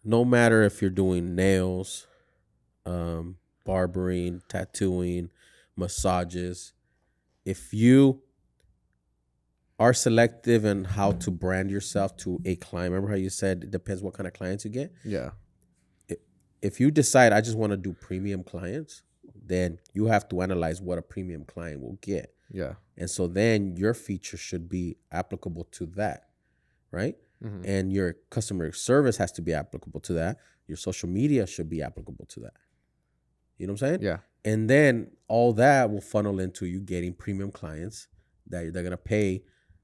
no matter if you're doing nails, barbering, tattooing, massages, if you are selective in how to brand yourself to a client, remember how you said it depends what kind of clients you get? Yeah. If you decide I just want to do premium clients, then you have to analyze what a premium client will get. Yeah. And so then your feature should be applicable to that, right? Mm-hmm. And your customer service has to be applicable to that. Your social media should be applicable to that. You know what I'm saying? Yeah. And then all that will funnel into you getting premium clients that they're going to pay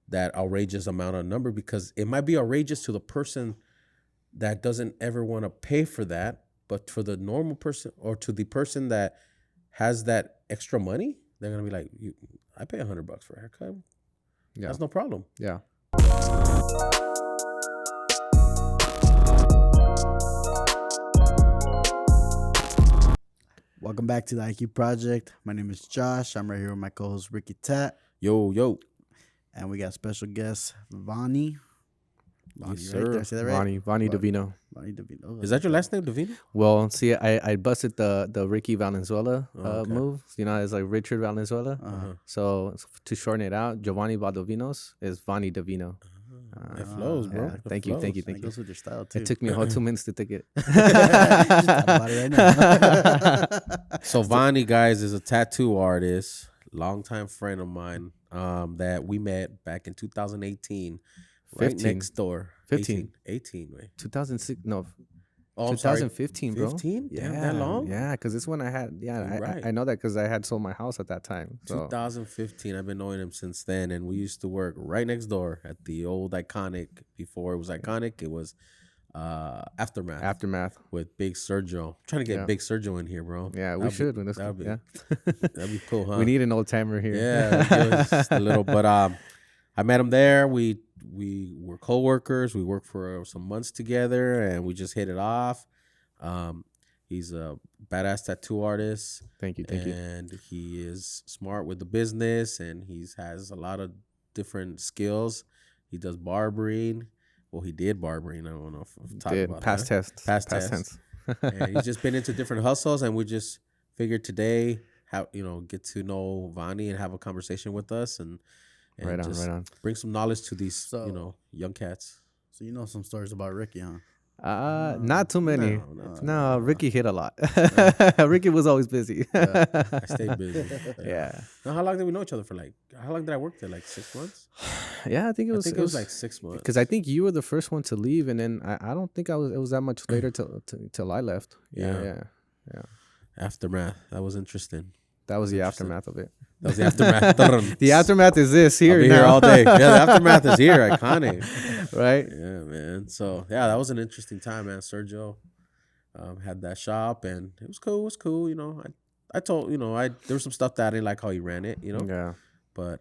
that outrageous amount of number, because it might be outrageous to the person that doesn't ever want to pay for that. But for the normal person or to the person that has that extra money, they're going to be like, I pay $100 for a haircut. Yeah. That's no problem. Yeah. Welcome back to the IQ Project. My name is Josh. I'm right here with my co-host Ricky Tat, Yo. and we got special guest Vanni. Vanni, Yes, right? Did I sir. say that right? Vanni Davino. Vanni Davino. Is that your last name, Davina? Well, see, I busted the Ricky Valenzuela Okay. move. You know, it's like Richard Valenzuela. Uh-huh. So to shorten it out, Giovanni Valdovinos is Vanni Davino. It flows, bro. yeah. It Thank you, flows. thank you, That thank you. goes with your style too. It took me a whole 2 minutes to think it. Just thought about it right now. So Vanni, guys, is a tattoo artist, longtime friend of mine, that we met back in 2018, right 15. next door. 15. 18, wait. 2006, no, Oh, I'm sorry. 2015, bro. 15? Yeah, Damn, that long? Yeah, because it's when I had, You're right. I know that because I had sold my house at that time. So 2015. I've been knowing him since then, and we used to work right next door at the old Iconiq. Before it was Iconiq, it was Aftermath. Aftermath. With Big Sergio. Trying to get Yeah. Big Sergio in here, bro. Yeah, we That'd be- should. When this, that'd be- yeah. That'd be cool, huh? We need an old timer here. Yeah, just a little. But I met him there. We were coworkers. We worked for some months together, and we just hit it off. He's a badass tattoo artist. Thank you. And he is smart with the business, and he has a lot of different skills. He does barbering. Well, he did barbering. I don't know if I'm talking about past that. test. Past tense. And he's just been into different hustles, and we just figured today, get to know Vanni and have a conversation with us, and Right on, just right on. bring some knowledge to these, So- young cats. So you know some stories about Ricky, huh? Not too many. not No, Ricky hit a lot. Ricky was always busy. I stayed busy. Yeah. Now, how long did we know each other for? How long did I work there? 6 months? Yeah, I think it was. I think it was like 6 months. because I think you were the first one to leave, and then I don't think it was that much later till I left. Yeah. Yeah. Aftermath. That was interesting. That was the Interesting. aftermath of it. That was the aftermath. The aftermath is this I'll here be now. here all day. Yeah, the aftermath is here. Iconic. Right? Yeah, man. So yeah, that was an interesting time, man. Sergio had that shop, and it was cool. It was cool. I told there was some stuff that I didn't like how he ran it. Yeah. But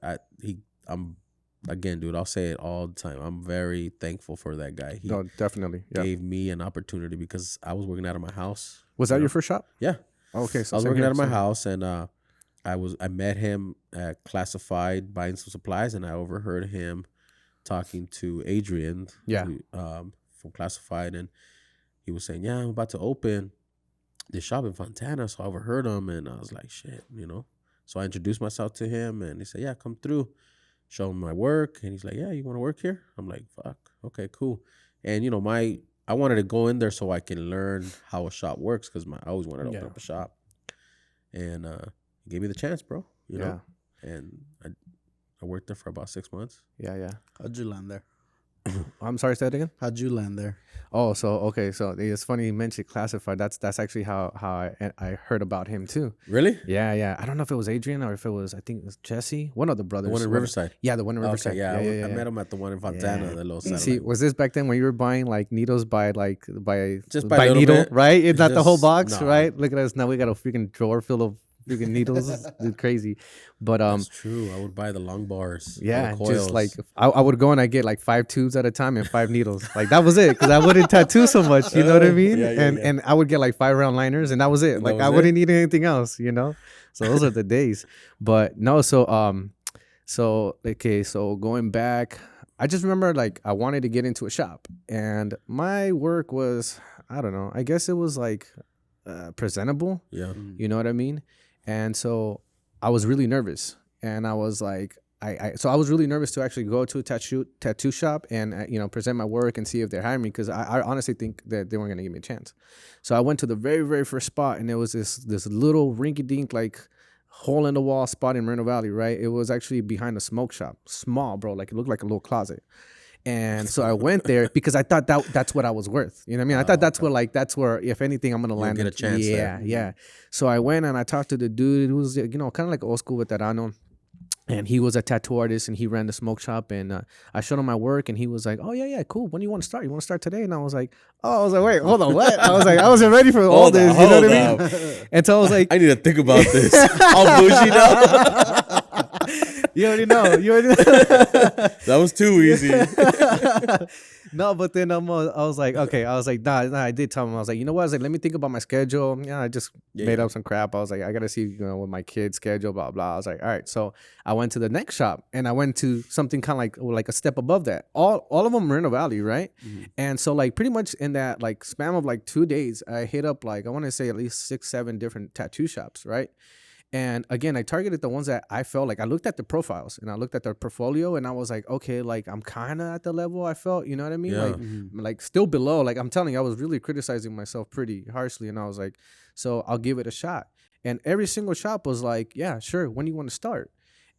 I'm again, dude. I'll say it all the time. I'm very thankful for that guy. He No, definitely. Yeah. gave me an opportunity because I was working out of my house. Was that your first shop? Yeah, Okay, so I was same working here, out of my same here. house, and I met him at Classified buying some supplies, and I overheard him talking to Adrian, Yeah. from Classified, and he was saying, "Yeah, I'm about to open this shop in Fontana." So I overheard him, and I was like, "Shit," So I introduced myself to him, and he said, "Yeah, come through." Show him my work, and he's like, "Yeah, you want to work here?" I'm like, "Fuck, okay, cool." And I wanted to go in there so I can learn how a shop works because I always wanted to open Yeah. up a shop, and he gave me the chance, bro. Yeah. And I worked there for about 6 months. Yeah. How'd you land there? I'm sorry, say that again. How'd you land there? Oh, so it's funny you mentioned Classified. That's actually how I heard about him too. Really? Yeah. I don't know if it was Adrian or if I think it was Jesse, one of the brothers. The one in Riverside. Yeah, the one in Riverside. Okay, yeah. I met him at the one in Fontana, Yeah. the little See, satellite. was this back then when you were buying like needles by Just by a little needle, bit? right? It's not the whole Just- box, no. right? Look at us now. We got a freaking drawer full of freaking needles. It's crazy, but That's true. I would buy the long bars. yeah, the coils. just like I would go and I get like 5 tubes at a time and 5 needles. Like that was it because I wouldn't tattoo so much. You know what I mean? Yeah, and I would get like 5 round liners and that was it. Like was I it? wouldn't need anything else. So those are the days. But no, so going back, I just remember like I wanted to get into a shop and my work was I don't know. I guess it was like presentable. Yeah. You know what I mean? And so I was really nervous, and I was like, so I was really nervous to actually go to a tattoo shop and present my work and see if they're hiring me, because I honestly think that they weren't gonna give me a chance. So I went to the very very first spot, and it was this little rinky dink like hole in the wall spot in Moreno Valley, right? It was actually behind a smoke shop, small, bro, like it looked like a little closet. And so I went there because I thought that's what I was worth. You know what I mean? I thought that's where, if anything, I'm gonna land. Get a chance. Yeah, yeah. So I went and I talked to the dude who was, kind of like old school veterano. And he was a tattoo artist, and he ran the smoke shop. And I showed him my work, and he was like, "Oh yeah, cool. When do you want to start? You want to start today?" And I was like, wait, hold on, what? I was like, I wasn't ready for all this. You know what I mean? And so I was like, I need to think about this. All bougie now. You already know. That was too easy. No, but then I was like, okay. I was like, nah, I did tell him. I was like, you know what? I was like, let me think about my schedule. Yeah, I just made up some crap. I was like, I got to see, with my kid's schedule, blah, blah. I was like, all right. So I went to the next shop, and I went to something kind of like a step above that. All of them were in the valley, right? Mm-hmm. And so like pretty much in that like span of like 2 days, I hit up like, I want to say at least 6-7 different tattoo shops, right? And again, I targeted the ones that I felt like, I looked at the profiles and I looked at their portfolio, and I was like, okay, like I'm kind of at the level I felt, you know what I mean? Yeah. Like, like still below, like I'm telling you, I was really criticizing myself pretty harshly. And I was like, so I'll give it a shot. And every single shop was like, yeah, sure. When do you want to start?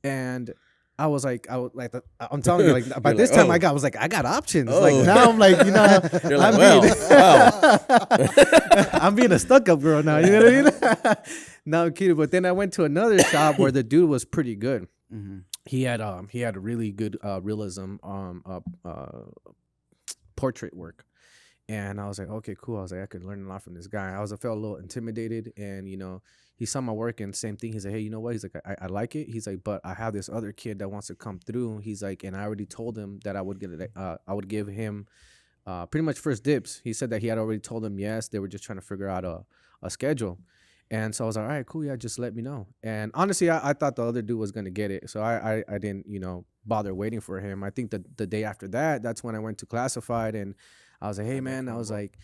And I was like, I'm telling you, like by this time I got options. Oh. Like now I'm like, You're like, wow. I'm being a stuck up girl now. You know what I mean? No, I'm kidding. But then I went to another shop where the dude was pretty good. Mm-hmm. He had a really good realism portrait work. And I was like, okay, cool. I was like, I could learn a lot from this guy. I felt a little intimidated, and he saw my work, and same thing. He's like, hey, you know what? He's like, I like it. He's like, but I have this other kid that wants to come through. He's like, and I already told him that I would give him pretty much first dibs. He said that he had already told him yes. They were just trying to figure out a schedule. And so I was like, all right, cool. Yeah, just let me know. And honestly, I thought the other dude was going to get it. So I didn't, bother waiting for him. I think that the day after that, that's when I went to Classified, and I was like, hey, man, I was like,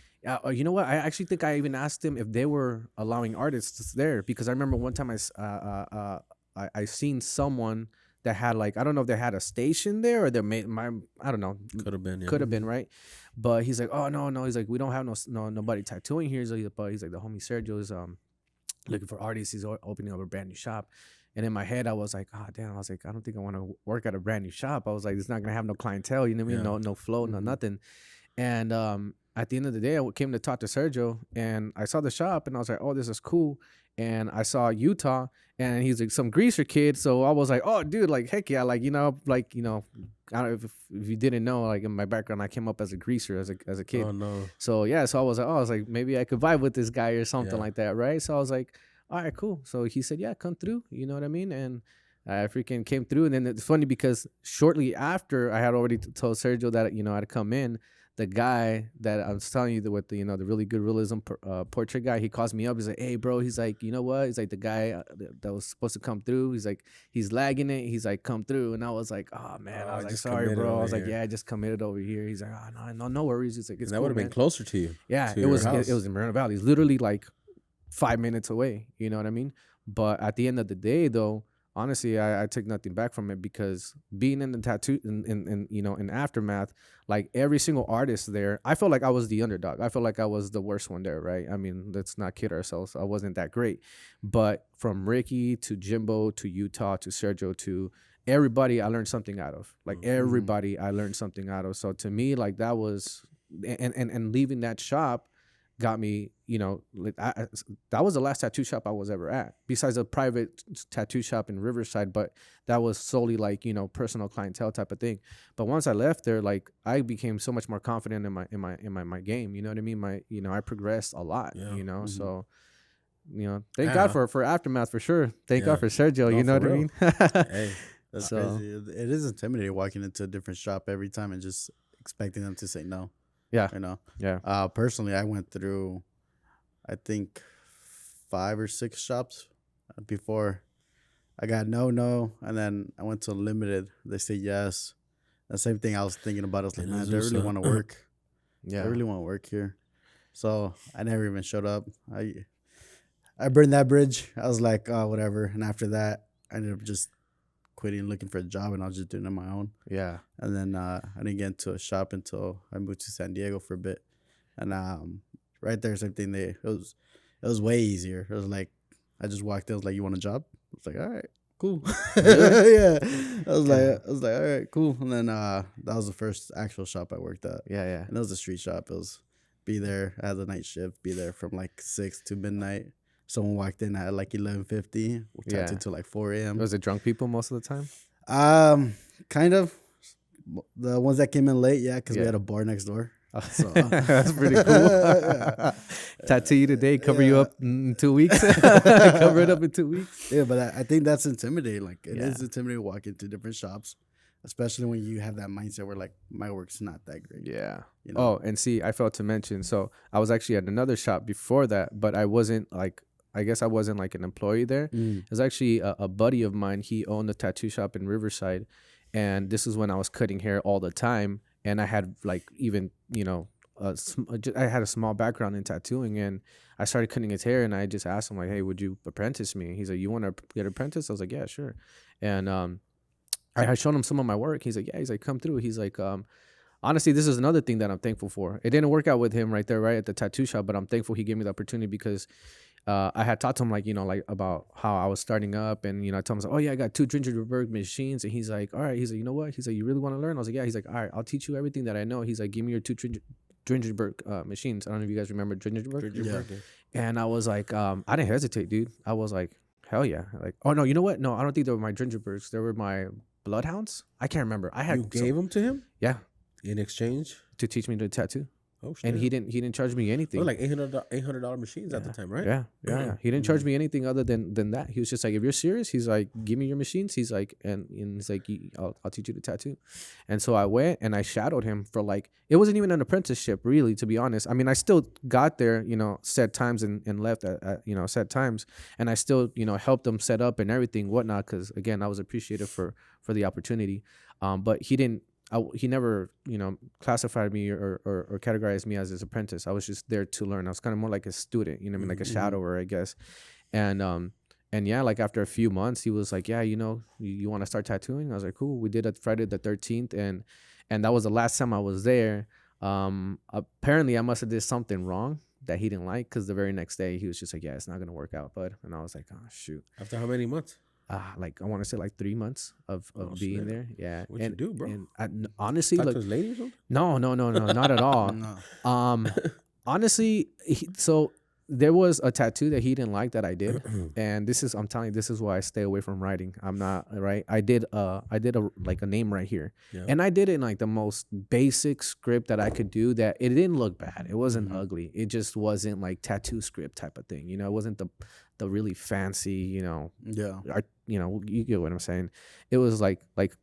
you know what? I actually think I even asked him if they were allowing artists there, because I remember one time I seen someone that had like, I don't know if they had a station there or they made I don't know. Could have been, yeah. Could have been, right? But he's like, oh, no. He's like, we don't have nobody tattooing here. But he's like, the homie Sergio is looking for artists. He's opening up a brand new shop. And in my head, I was like, oh, damn. I was like, I don't think I want to work at a brand new shop. I was like, it's not going to have no clientele. You know what I mean? No flow, no nothing. And at the end of the day, I came to talk to Sergio, and I saw the shop, and I was like, oh, this is cool. And I saw Utah, and he's like some greaser kid. So I was like, oh, dude, like, heck yeah. Like, I don't know if you didn't know, like in my background, I came up as a greaser as a kid. Oh, no. So, yeah. So I was like, maybe I could vibe with this guy or something like that, right? So I was like, all right, cool. So he said, yeah, come through. You know what I mean? And I freaking came through. And then it's funny because shortly after I had already told Sergio that, I'd come in, the guy that I was telling you with the, the really good realism portrait guy, he calls me up. He's like, hey, bro. He's like, you know what? He's like, the guy that was supposed to come through. He's like, he's lagging it. He's like, come through. And I was like, oh, man. I was like, sorry, bro. I was like, yeah, I just committed over here. He's like, oh, no worries. He's like, it's that cool, would have been closer to you. Yeah, it was in Moreno Valley. It's literally like 5 minutes away. You know what I mean? But at the end of the day, though, honestly, I took nothing back from it, because being in the tattoo in Aftermath, like every single artist there, I felt like I was the underdog. I felt like I was the worst one there, right? I mean, let's not kid ourselves. I wasn't that great. But from Ricky to Jimbo to Utah to Sergio to everybody, I learned something out of. Like everybody, I learned something out of. So to me, like that was, and leaving that shop got me, that was the last tattoo shop I was ever at, besides a private tattoo shop in Riverside, but that was solely like, personal clientele type of thing. But once I left there, like I became so much more confident in my game. You know what I mean? I progressed a lot, so, thank God for Aftermath for sure. Thank God for Sergio, you know what I mean? Hey, that's crazy. It is intimidating walking into a different shop every time and just expecting them to say no. Yeah. Yeah. Personally, I went through, I think, 5 or 6 shops before I got no, and then I went to Limited. They said yes. The same thing I was thinking about. I was like, man, they really want to work. Yeah. I really want to work here. So I never even showed up. I burned that bridge. I was like, oh, whatever. And after that, I ended up just quitting, looking for a job, and I was just doing it on my own. Yeah. And then I didn't get into a shop until I moved to San Diego for a bit. And right there, same thing. It was way easier. It was like I just walked in. I was like, "You want a job?" I was like, "All right, cool." Yeah. I was like, "All right, cool." And then that was the first actual shop I worked at. Yeah. Yeah. And it was a street shop. It was be there. I had the night shift. Be there from like 6 to midnight. Someone walked in at like 11:50. We Yeah. tattooed till like 4 a.m. Was it drunk people most of the time? Kind of. The ones that came in late, yeah, because we Yeah. had a bar next door. So, That's pretty cool. Tattoo you today, cover you up in 2 weeks. Cover it up in 2 weeks. yeah, but I think that's intimidating. Like it is Yeah. intimidating walking to different shops, especially when you have that mindset where like my work's not that great. Yeah. You know? Oh, and see, I failed to mention. So I was actually at another shop before that, but I wasn't like, I guess I wasn't like an employee there. It was actually a buddy of mine. He owned a tattoo shop in Riverside. And this is when I was cutting hair all the time. And I had like even, I had a small background in tattooing, and I started cutting his hair, and I just asked him like, "Hey, would you apprentice me?" He's like, "You want to get apprenticed?" I was like, "Yeah, sure." And I showed him some of my work. He's like, "Yeah." He's like, "Come through." He's like, honestly, this is another thing that I'm thankful for. It didn't work out with him right there, right at the tattoo shop, but I'm thankful he gave me the opportunity because I had talked to him like, like about how I was starting up, and I told him, like, oh yeah, I got 2 Gingerberg machines, and he's like, all right, he's like, you know what? He's like, you really want to learn? I was like, yeah. He's like, all right, I'll teach you everything that I know. He's like, give me your 2 Gingerberg machines. I don't know if you guys remember Gingerberg. Yeah. And I was like, I didn't hesitate, dude. I was like, hell yeah. Like, oh no, you know what? No, I don't think they were my Gingerbergs. They were my Bloodhounds. I can't remember. I had You gave them to him yeah, in exchange. to teach me to tattoo, Oh shit! and he didn't charge me They anything. were like $800 machines at the time, right? Yeah. He didn't charge me anything other than that. He was just like, if you're serious, he's like, give me your machines. He's like, and he's like, I'll teach you to tattoo. And so I went and I shadowed him for like, it wasn't even an apprenticeship really, to be honest. I mean, I still got there, set times and left at set times. And I still, helped him set up and everything, whatnot. Cause again, I was appreciative for the opportunity. But he never, classified me or categorized me as his apprentice. I was just there to learn. I was kind of more like a student, like a shadower, I guess. And yeah, like after a few months, he was like, yeah, you want to start tattooing? I was like, cool. We did it Friday the 13th. And that was the last time I was there. Apparently I must have did something wrong that he didn't like. Cause the very next day he was just like, yeah, it's not going to work out, bud. And I was like, oh shoot. After how many months? Like I want to say like 3 months of being snap. there. Yeah. What'd you do, bro? And honestly, Talk like, to his lady or something? no, not at all. No. Honestly, so there was a tattoo that he didn't like that I did, and I'm telling you, this is why I stay away from writing. I'm not right. I did a like a name right here, Yeah. and I did it in like the most basic script that I could do. That it didn't look bad. It wasn't ugly. It just wasn't like tattoo script type of thing. It wasn't the really fancy. Yeah. Art, you get what I'm saying. It was like like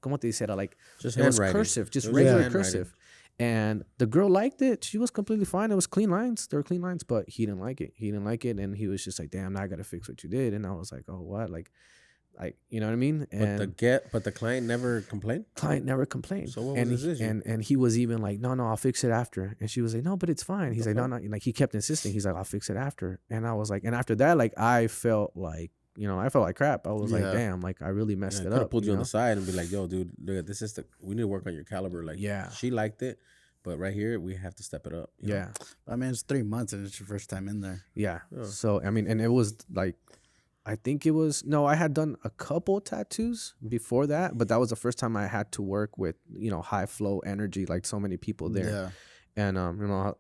como te dice, like Just it was handwriting. cursive, just It was regular handwriting. cursive. And the girl liked it. She was completely fine. It was clean lines. There were clean lines, but he didn't like it. And he was just like, "Damn, now I gotta fix what you did." And I was like, "Oh, what?" Like, you know what I mean? And But the client never complained. client never complained. So what was and his issue? and he was even like, no, I'll fix it after. And she was like, no, but it's fine. He's like, no. Like he kept insisting. He's like, I'll fix it after. And I was like, and after that, like I felt like crap. I was like, Yeah. damn, like I really messed Yeah, it could have up. pulled you on know? the side and be like, "Yo, dude, look, this is we need to work on your caliber." Like, Yeah. she liked it, but right here we have to step it up. you know? Yeah. I mean, it's 3 months and it's your first time in there. Yeah. Oh. So I mean, and it was like, I think it was I had done a couple tattoos before that, but that was the first time I had to work with high flow energy, like so many people there. Yeah. And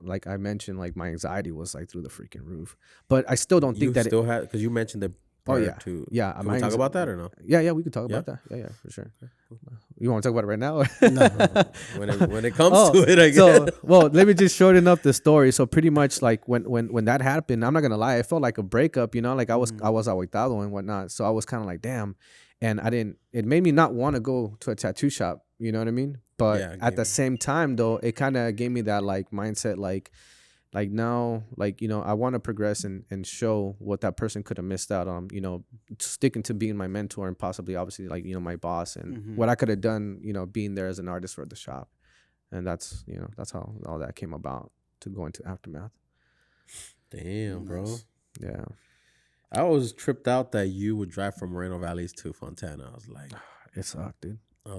like I mentioned, like my anxiety was like through the freaking roof. But I still don't You think that still had, because you mentioned the Oh, prior yeah. to. Yeah, Can my we talk anxi- about that or no? yeah, we could talk Yeah? about that. Yeah, for sure. You want to talk about it right now? When it comes to it, I guess. So, well, let me just shorten up the story. So pretty much like when that happened, I'm not gonna lie, it felt like a breakup. Like I was aguitado and whatnot. So I was kind of like, damn. And it made me not want to go to a tattoo shop. You know what I mean? But Yeah, at the same time though, it kind of gave me that like mindset, like now, like, I want to progress and show what that person could have missed out on, sticking to being my mentor and possibly obviously like, my boss and what I could have done, being there as an artist for the shop. And that's how all that came about. to go into Aftermath. Damn, bro. Nice. Yeah. I was tripped out that you would drive from Moreno Valleys to Fontana. It sucked, dude.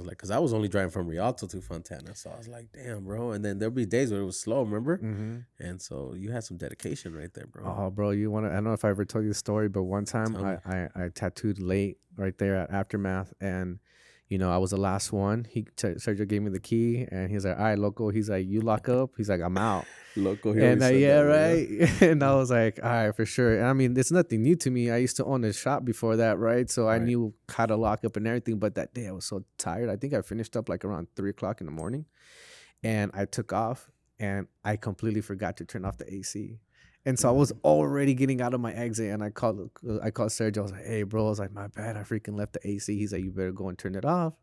Because I was only driving from Rialto to Fontana. So I was like, damn, bro. And then there'll be days where it was slow, remember? Mm-hmm. And so you had some dedication right there, bro. Oh, bro, I don't know if I ever told you the story, but one time Tell me. I tattooed late right there at Aftermath, and I was the last one. Sergio gave me the key, and he's like, "All right, loco." He's like, "You lock up." He's like, "I'm out." Loco, And yeah, right. And I was like, "All right, for sure." And I mean, it's nothing new to me. I used to own a shop before that, right? So I Right. knew how to lock up and everything. But that day I was so tired. I think I finished up like around 3 o'clock in the morning, and I took off, and I completely forgot to turn off the AC. And so I was already getting out of my exit, and I called Sergio. I was like, "Hey, bro," I was like, "My bad, I freaking left the AC." He's like, "You better go and turn it off."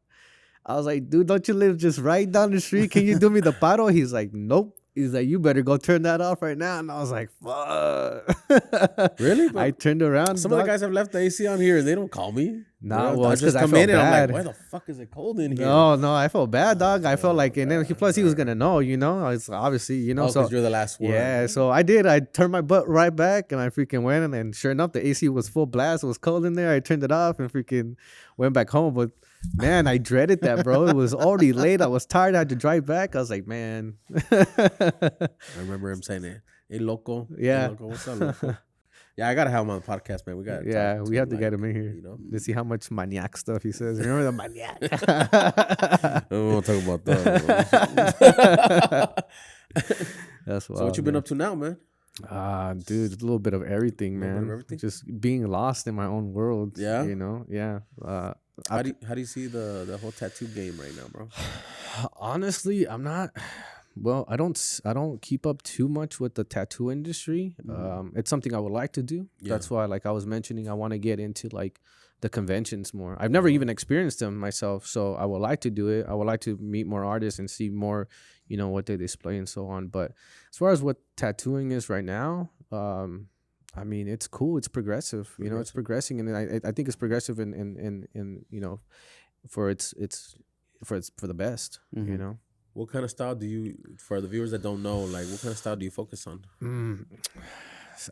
I was like, "Dude, don't you live just right down the street? Can you do me the paro?" He's like, "Nope." He's like, "You better go turn that off right now." And I was like, "Fuck." Really? I turned around. Some of the guys have left the AC on here and they don't call me. Nah, You know, well, I it's 'cause just I come felt in and I'm bad. like, why the fuck is it cold in here? No, I felt bad, dog. I felt like, and then plus he was gonna know, It's obviously, Oh, so because you're the last one. yeah. So I did. I turned my butt right back, and I freaking went, and then sure enough, the AC was full blast. It was cold in there. I turned it off and freaking went back home. But man, I dreaded that, bro. It was already late. I was tired. I had to drive back. I was like, man. I remember him saying it. Hey, loco. Yeah. Hey, loco. What's up, loco? Yeah, I got to have him on the podcast, man. We got We have to get him in here. You know? To see how much maniac stuff he says. Remember the maniac? I don't want to talk about that. That's wild, So what you been up to now, man? Dude, a little bit of everything, Little bit man. of everything? Just being lost in my own world. Yeah? Yeah. How do you see the whole tattoo game right now, bro? Honestly, I'm not. Well, I don't keep up too much with the tattoo industry. It's something I would like to do. Yeah. That's why, like I was mentioning, I want to get into like the conventions more. I've never even experienced them myself, so I would like to do it. I would like to meet more artists and see more, what they display and so on. But as far as what tattooing is right now, I mean, it's cool. It's progressive. It's progressing, and I think it's progressive in for the best. Mhm. What kind of style do you, for the viewers that don't know, like what kind of style do you focus on?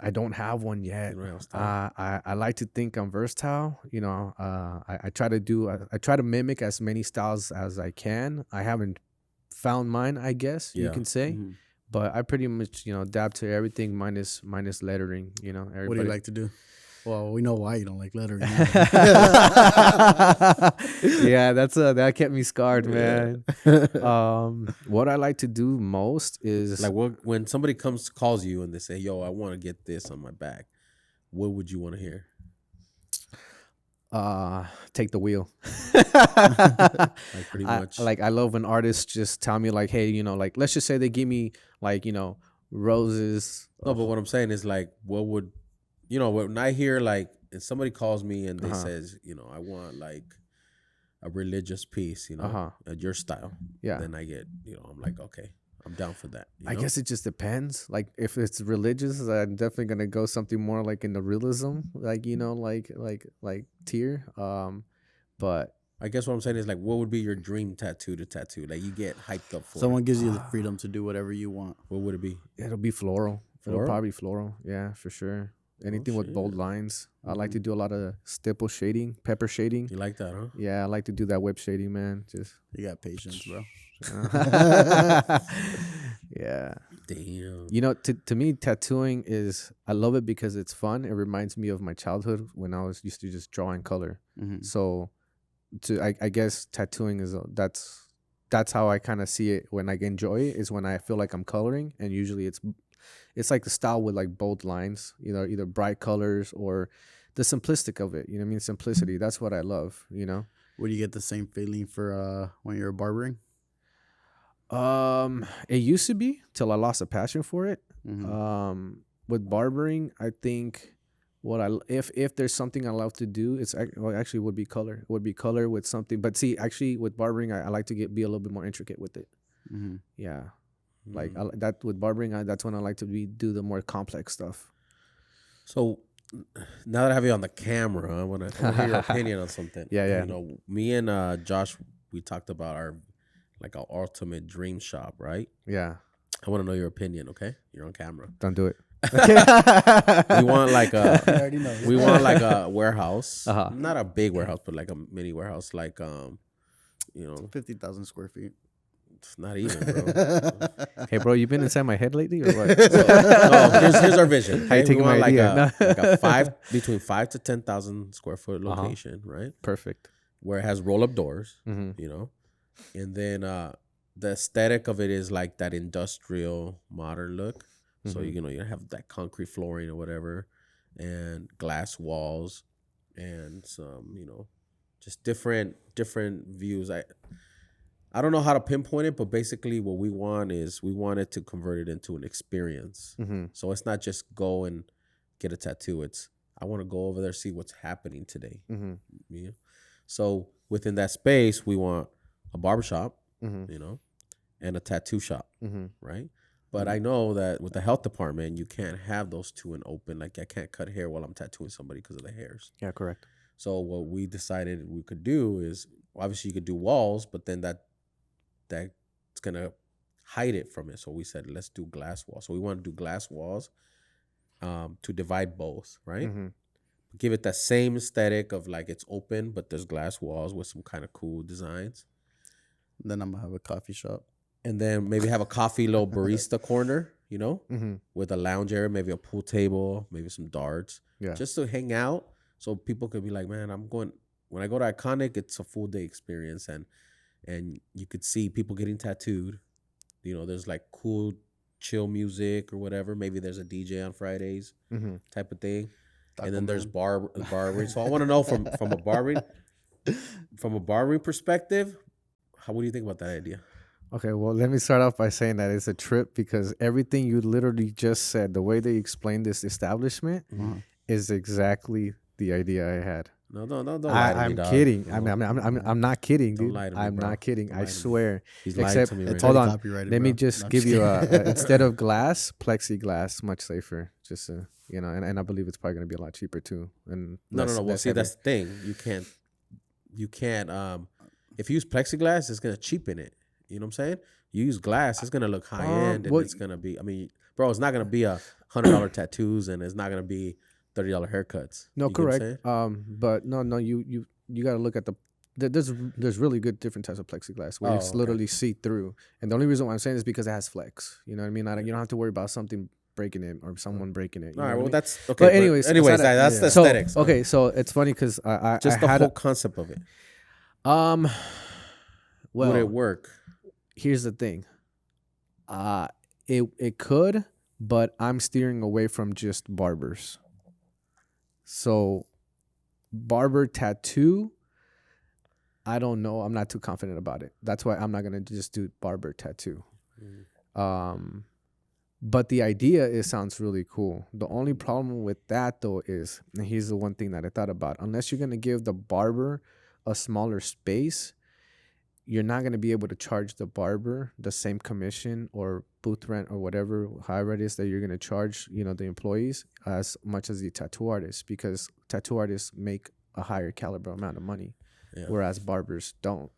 I don't have one yet. You don't have a style? I like to think I'm versatile. I try to mimic as many styles as I can. I haven't found mine, I guess you Yeah. can say, Mhm. but I pretty much adapt to everything minus lettering. Everybody. What do you like to do? Well, we know why you don't like lettering. Yeah, that kept me scarred, man. What I like to do most is Like when somebody calls you and they say, "Yo, I want to get this on my back," what would you want to hear? take the wheel. Like pretty much. I love when artists just tell me like, hey, like let's just say they give me like, roses. No, but what I'm saying is like, what would, when I hear like, if somebody calls me and they says, I want like a religious piece, at your style. Yeah. Then I get, I'm like, okay, I'm down for that. I guess it just depends. Like if it's religious, I'm definitely gonna go something more like in the realism, like like tier. But I guess what I'm saying is like, what would be your dream tattoo to tattoo? Like you get hyped up for. Someone gives you the freedom to do whatever you want. What would it be? it'll be floral. It'll Floral? probably floral. Yeah, for sure. Anything with bold shit. lines. I like to do a lot of stipple shading, pepper shading. You like that, huh? Yeah, I like to do that whip shading, man. Just You got patience, bro. yeah. Damn. To me, tattooing I love it because it's fun. It reminds me of my childhood when I was used to just draw in color. Mhm. So, I guess tattooing that's how I kind of see it when I enjoy it, is when I feel like I'm coloring, and usually it's like the style with like bold lines, either bright colors or the simplistic of it. You know what I mean? Simplicity. That's what I love. Would you get the same feeling for when you're barbering? It used to be till I lost a passion for it. Mhm. With barbering, I think if there's something I love to do, actually would be color. It would be color with something. But see, actually with barbering, I like to be a little bit more intricate with it. Mhm. Yeah, like that with barbering, that's when I like to do the more complex stuff. So now that I have you on the camera, I want to hear your opinion on something. Yeah. Me and Josh, we talked about our ultimate dream shop, right? Yeah. I want to know your opinion. Okay, you're on camera. Don't do it. We want like I a already know. we want like a warehouse, Uh-huh. not a big warehouse, but like a mini warehouse, like 50,000 square feet. it's not even, bro. Hey, bro, you been inside my head lately or what? No, here's our vision. How you Okay? taking We want my like idea? a, like a between 5 to 10,000 square foot Uh-huh. location, right? Perfect. Where it has roll up doors, Mm-hmm. you know, and then the aesthetic of it is like that industrial modern look. So Mhm. you have that concrete flooring or whatever, and glass walls, and some just different views. I don't know how to pinpoint it, but basically what we want is we want it to convert it into an experience. Mm-hmm. So it's not just go and get a tattoo. It's I want to go over there, see what's happening today. Mm-hmm. You know? So within that space, we want a barbershop, Mm-hmm. And a tattoo shop, Mm-hmm. right? But I know that with the health department, you can't have those two in open. Like I can't cut hair while I'm tattooing somebody because of the hairs. Yeah, correct. So what we decided we could do is obviously you could do walls, but then that's gonna hide it from it. So we said let's do glass walls. So we want to do glass walls to divide both, right? Mm-hmm. Give it that same aesthetic of like it's open, but there's glass walls with some kind of cool designs. Then I'm gonna have a coffee shop. And then maybe have a coffee little barista corner, Mm-hmm. with a lounge area, maybe a pool table, maybe some darts, Yeah. just to hang out. So people could be like, man, when I go to Iconiq, it's a full day experience. And you could see people getting tattooed. There's like cool, chill music or whatever. Maybe there's a DJ on Fridays Mm-hmm. type of thing. Taco And then there's Man. barbering. So I want to know from a barbering perspective, what do you think about that idea? Okay, well, let me start off by saying that it's a trip because everything you literally just said, the way they explained this establishment, Mhm. is exactly the idea I had. No, don't lie to me, I'm dog. kidding. No. I'm not kidding, Don't dude. lie to me, I'm bro. not kidding. Don't I lie to me. swear. He's lying Except, to me It's right hold now. on. copyrighted, Let me bro. just No, I'm give you kidding. instead of glass, plexiglass, much safer. Just and I believe it's probably gonna be a lot cheaper too. And No. less- Well, less see, heavy. that's the thing. You can't. If you use plexiglass, it's gonna cheapen it. You know what I'm saying? You use glass, it's gonna look high end, and well- it's gonna be. I mean, bro, it's not gonna be $100 tattoos, and it's not gonna be $30 haircuts. No, You get what I'm correct. saying? But no, you got to look at there's really good different types of plexiglass where Oh, it's okay. literally see through. And the only reason why I'm saying is because it has flex. You know what I mean? You don't have to worry about something breaking it or someone breaking it. You All right. know Well, what I mean? that's okay. But anyways, aside that's of- the so aesthetics. okay, so it's funny because I Just the had whole concept of it. well, Would it work? here's the thing. It could, but I'm steering away from just barbers. So, barber tattoo, I don't know. I'm not too confident about it. That's why I'm not gonna just do barber tattoo. But the idea sounds really cool. The only problem with that though is, and here's the one thing that I thought about: unless you're gonna give the barber a smaller space, you're not going to be able to charge the barber the same commission or booth rent or whatever, however it is that you're going to charge, the employees as much as the tattoo artists, because tattoo artists make a higher caliber amount of money, Yeah. whereas barbers don't.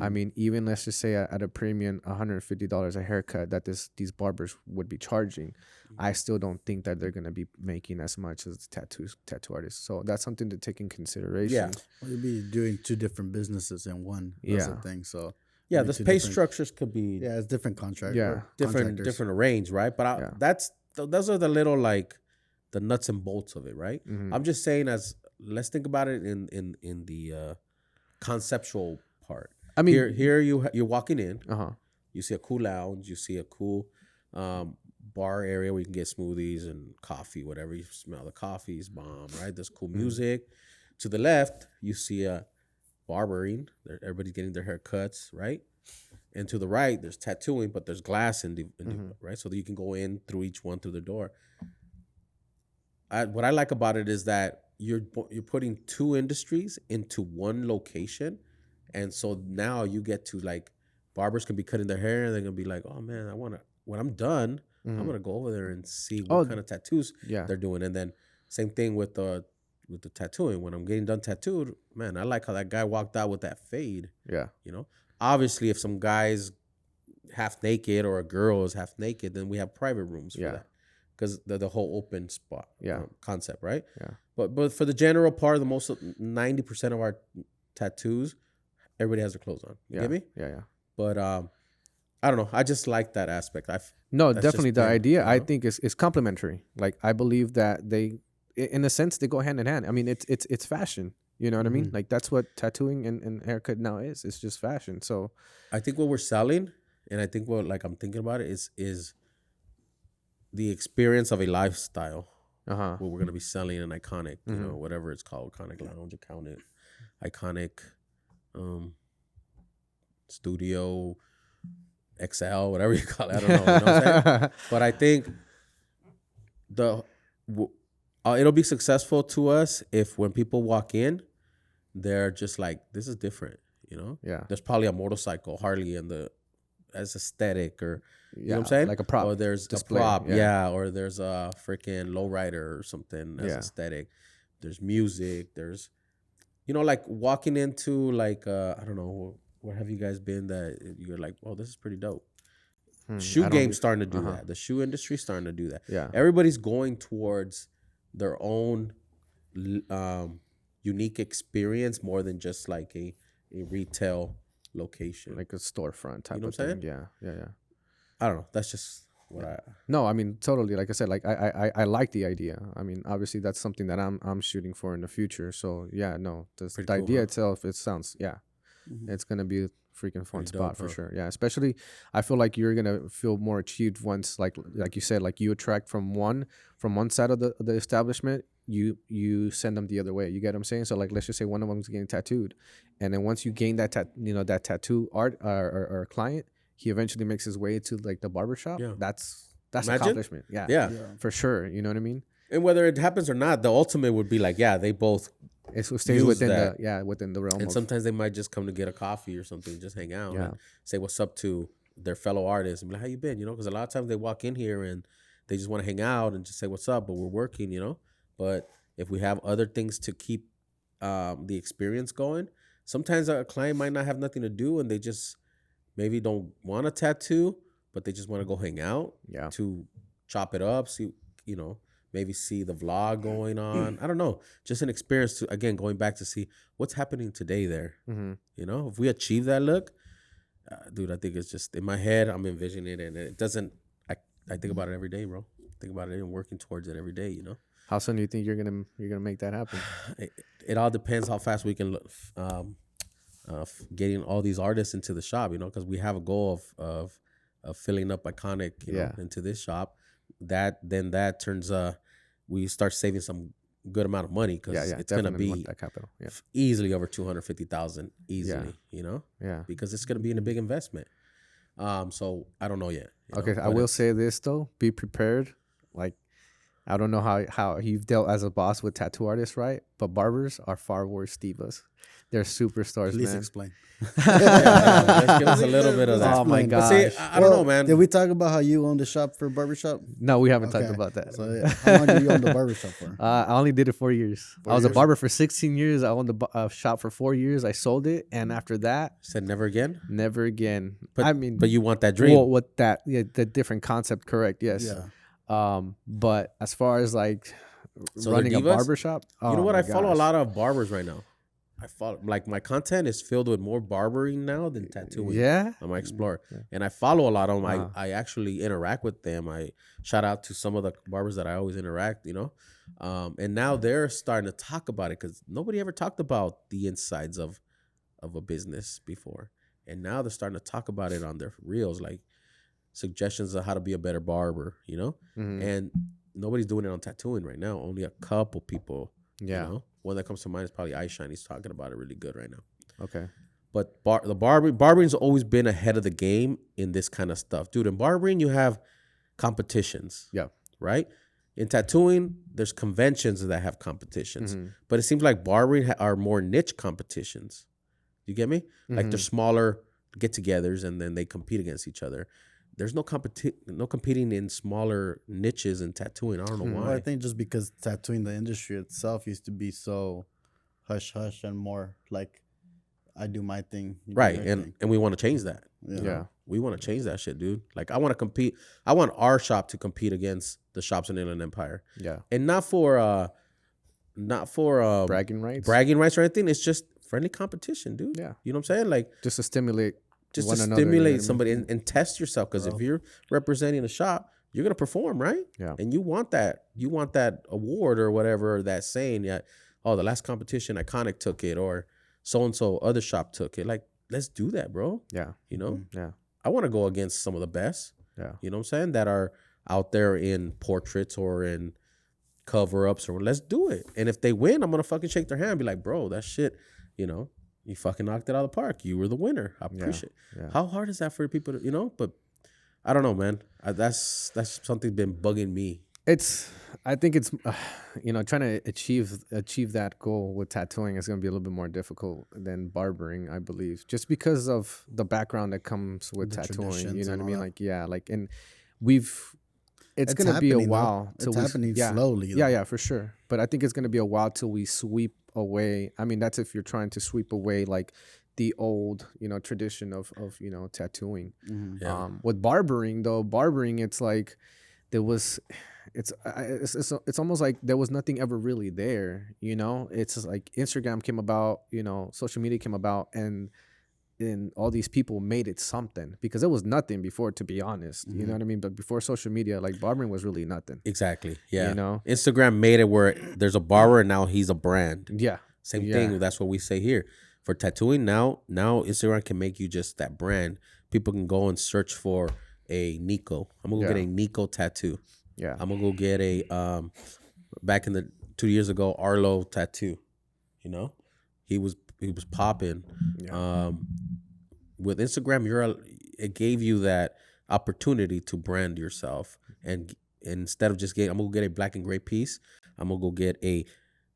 I mean, even let's just say at a premium, $150 a haircut that these barbers would be charging, I still don't think that they're gonna be making as much as the tattoo artists. So that's something to take in consideration. Yeah. Well, you'd be doing two different businesses in one. That's Yeah. the thing. So Yeah. maybe The two pay different- structures could be Yeah, it's different contract. Yeah. or different contractors. arrange, right? But Yeah. those are the little like the nuts and bolts of it, right? Mhm. I'm just saying let's think about it in the conceptual part. I mean, Here you're walking in, uh-huh. you see a cool lounge, you see a cool bar area where you can get smoothies and coffee, whatever. You smell the coffee's bomb, right? There's cool music. To the left, you see a barbering. Everybody's getting their haircuts, right? And to the right, there's tattooing, but there's glass in the right, so that you can go in through each one through the door. What I like about it is that you're putting two industries into one location, and so now you get to like barbers can be cutting their hair, and they're gonna be like, oh man, when I'm done, I'm gonna go over there and see what kind of tattoos Yeah. they're doing, and then same thing with the tattooing. When I'm getting done tattooed, man, I like how that guy walked out with that fade. Yeah. Obviously, if some guy's half naked or a girl is half naked, then we have private rooms for Yeah. that, because the whole open spot Yeah. concept, right? Yeah. But for the general part, the most 90% of our tattoos, everybody has their clothes on. You Yeah. get me? Yeah. But I don't know. I just like that aspect. No, That's just definitely the been, idea you I know? think is complementary. Like I believe that in a sense they go hand in hand. I mean it's fashion. You know what I mean? Like that's what tattooing and haircut now is. It's just fashion. So I think what we're selling, and I think what, like, I'm thinking about it is the experience of a lifestyle. What we're gonna be selling in Iconiq, you know, whatever it's called, Iconiq Lounge, Iconiq, Studio XL, whatever you call it. I don't know. You know what I'm saying? But I think it'll be successful to us if when people walk in, they're just like, this is different. You know? Yeah. There's probably a motorcycle, Harley, as aesthetic, or you know what I'm Yeah, saying? like a prop Or there's display, a prop, yeah. yeah. Or there's a freaking lowrider or something as Yeah. aesthetic. There's music. There's, you know, like walking into like I don't know, where have you guys been that you're like, oh, this is pretty dope. Shoe I don't game's be- starting to do that. The shoe industry's starting to do that. Yeah. Everybody's going towards their own unique experience more than just like a retail location. Like a storefront type You know of what I'm thing. Yeah. Yeah. I don't know. That's just what I. No, I mean totally. Like I said, like I like the idea. I mean, obviously that's something that I'm shooting for in the future. So yeah, no, the Pretty cool, idea huh? itself, it sounds Mhm. it's gonna be a freaking fun Pretty spot dope, for huh? sure. Yeah, especially I feel like you're gonna feel more achieved once, like you said, like you attract from one side of the establishment, you send them the other way. You get what I'm saying? So like let's just say one of them's getting tattooed, and then once you gain that that tattoo art or client, he eventually makes his way to like the barbershop. Yeah. That's Imagine? accomplishment. Yeah. For sure. You know what I mean? And whether it happens or not, the ultimate would be like, yeah, they both. It stays Use within that. within the realm And of sometimes they might just come to get a coffee or something, just hang out Yeah. and say what's up to their fellow artists and be like, how you been? You know, because a lot of times they walk in here and they just want to hang out and just say what's up, but we're working, you know. But if we have other things to keep the experience going, sometimes a client might not have nothing to do and they just maybe don't want a tattoo, but they just want to go hang out Yeah. to chop it up, see, you know, maybe see the vlog going on. I don't know. Just an experience to, again, going back to see what's happening today there. Mm-hmm. You know, if we achieve that look, dude, I think it's just in my head, I'm envisioning it, and it doesn't, I think about it every day, bro. Think about it and working towards it every day, you know? How soon do you think you're gonna make that happen? It all depends how fast we can getting all these artists into the shop, you know, because we have a goal of filling up Iconiq, you know, into this shop. That turns we start saving some good amount of money, because it's gonna be that capital. Yeah. easily over 250,000 easily, you know, Yeah. because it's gonna be in a big investment. So I don't know yet. You Okay, know, I but will it's- say this though: be prepared. Like, I don't know how you've dealt as a boss with tattoo artists, right? But barbers are far worse divas. They're superstars, Please man. explain. let's give us a little bit of that. Oh my Explain. But see, gosh. I don't know, man. Did we talk about how you owned the shop for barbershop? No, we haven't talked Okay. about that. So how long did you own the barbershop for? I only did it 4 years. 4 I was a years? barber for 16 years. I owned the shop for 4 years. I sold it, and after that, Said never again. never again. But I mean, but you want that dream? well, what that? Yeah, the different concept. Correct. Yes. Yeah. But as far as like So they're running a divas? barbershop, You know what? my I follow a gosh. lot of barbers right now. I follow, like, my content is filled with more barbering now than tattooing. Yeah. On my Explorer, and I follow a lot of them. Uh-huh. I actually interact with them. I shout out to some of the barbers that I always interact. You know, and now they're starting to talk about it, because nobody ever talked about the insides of a business before, and now they're starting to talk about it on their reels, like suggestions of how to be a better barber. You know, Mhm. and nobody's doing it on tattooing right now. Only a couple people. Yeah. You know? One that comes to mind is probably iShine. He's talking about it really good right now. Okay. But barbering's always been ahead of the game in this kind of stuff. Dude, in barbering, you have competitions. Yeah. Right? In tattooing, there's conventions that have competitions. Mhm. But it seems like barbering are more niche competitions. You get me? Like they're smaller get-togethers, and then they compete against each other. There's no competing in smaller niches in tattooing. I don't know Well, why. I think just because tattooing the industry itself used to be so hush hush and more like I do my thing. You do Right. your And thing. and we want to change that. Yeah. Yeah. We want to change that shit, dude. Like I want to compete. I want our shop to compete against the shops in Inland Empire. Yeah. And not for Bragging rights. bragging rights or anything. It's just friendly competition, dude. Yeah. You know what I'm saying? Like Just to stimulate just one to another, you know what I stimulate mean? somebody and test yourself. Because if you're representing a shop, you're gonna perform, right? Yeah. And you want that award or whatever, or that saying, yeah, oh, the last competition Iconiq took it, or so and so other shop took it. Like, let's do that, bro. Yeah. You know? Yeah. I want to go against some of the best. Yeah. You know what I'm saying? That are out there in portraits or in cover-ups, or let's do it. And if they win, I'm gonna fucking shake their hand and be like, bro, that shit, you fucking knocked it out of the park. You were the winner. I appreciate it. Yeah. How hard is that for people to, but I don't know, man. That's something been bugging me. I think it's trying to achieve that goal with tattooing is going to be a little bit more difficult than barbering, I believe, just because of the background that comes with The tattooing. You traditions know what I and mean? all Like, yeah, like, and it's It's going to be a happening, though. while till It's happening yeah, slowly, Yeah, though. yeah, for sure. But I think it's going to be a while till we sweep away. I mean, that's if you're trying to sweep away like the old, tradition of tattooing. Mm-hmm. Yeah. With barbering though, it's like there was, it's almost like there was nothing ever really there. It's just like Instagram came about, social media came about, and all these people made it something, because it was nothing before, to be honest. You know what I mean? But before social media, like barbering was really nothing. Exactly. Yeah. You know? Instagram made it where there's a barber and now he's a brand. Yeah. Same Yeah. thing. That's what we say here. For tattooing now Instagram can make you just that brand. People can go and search for a Nico. I'm gonna go get a Nico tattoo. Yeah. I'm gonna go get a back in the 2 years ago, Arlo tattoo. He was popping. Yeah. With Instagram, it gave you that opportunity to brand yourself, and instead of just I'm gonna go get a black and gray piece, I'm gonna go get a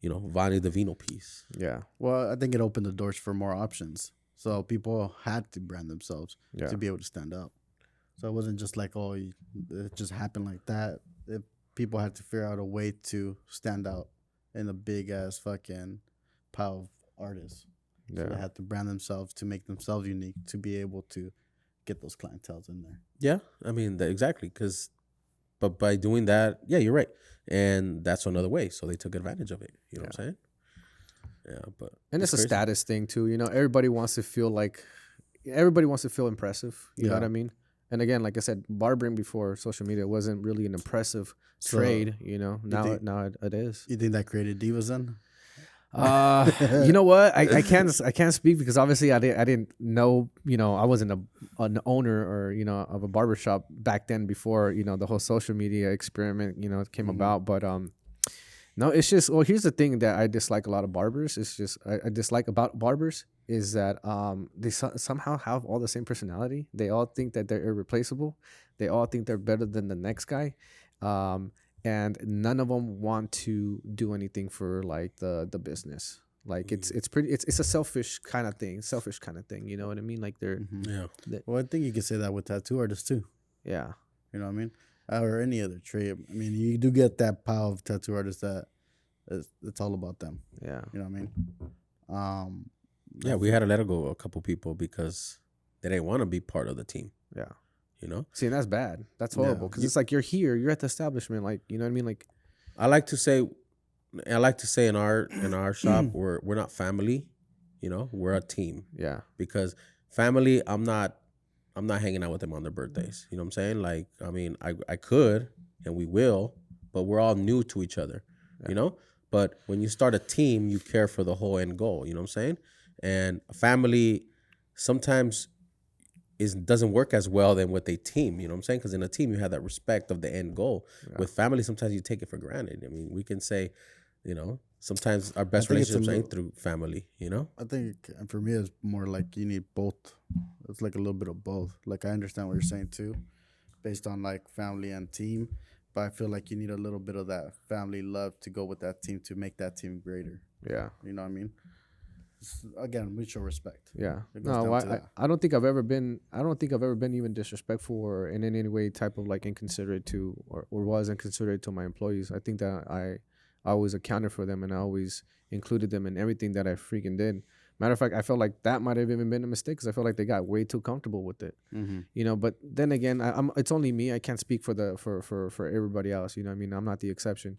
Vanni the Vino piece. Yeah. Well, I think it opened the doors for more options. So people had to brand themselves Yeah. to be able to stand out. So it wasn't just like, it just happened like that. People had to figure out a way to stand out in a big ass fucking pile of artists. So they Yeah. had to brand themselves to make themselves unique to be able to get those clientels in there. Yeah, I mean exactly, but by doing that, yeah, you're right, and that's another way. So they took advantage of it. You know what I'm saying? Yeah, but And it's a crazy. status thing too. Everybody wants to feel impressive. You know what I mean? And again, like I said, barbering before social media wasn't really an impressive trade. Now it is. You think that created divas then? You know what? I can't speak, because obviously I didn't know. I wasn't an owner or of a barbershop back then, before the whole social media experiment came about. But no, it's just, well, here's the thing that I dislike a lot of barbers. It's just I dislike about barbers is that they somehow have all the same personality. They all think that they're irreplaceable. They all think they're better than the next guy. And none of them want to do anything for like the business. Like it's a selfish kind of thing. You know what I mean? Like they're Yeah. Well, I think you could say that with tattoo artists too. yeah. You know what I mean? Or any other trade. I mean, you do get that pile of tattoo artists that it's all about them. Yeah. You know what I mean? Yeah, we had to let go a couple people because they didn't want to be part of the team. Yeah. See, and that's bad. That's horrible, because it's like you're here, you're at the establishment, like, you know what I mean? Like, I like to say in our shop we're not family, we're a team. yeah. Because family, I'm not hanging out with them on their birthdays. You know what I'm saying? Like, I mean, I could and we will, but we're all new to each other, But when you start a team, you care for the whole end goal, you know what I'm saying? And a family sometimes doesn't work as well than with a team, you know what I'm saying? Because in a team, you have that respect of the end goal. Yeah. With family, sometimes you take it for granted. I mean, we can say, sometimes our best relationships ain't through family, I think, and for me, it's more like you need both. It's like a little bit of both. Like, I understand what you're saying too, based on like family and team. But I feel like you need a little bit of that family love to go with that team to make that team greater. Yeah. You know what I mean? Again, mutual respect. Yeah. No, I don't think I've ever been even disrespectful or in any way type of like inconsiderate to or was inconsiderate to my employees. I think that I always accounted for them and I always included them in everything that I freaking did. Matter of fact, I felt like that might have even been a mistake because I felt like they got way too comfortable with it. But then again, it's only me. I can't speak for everybody else. You know what I mean? I'm not the exception.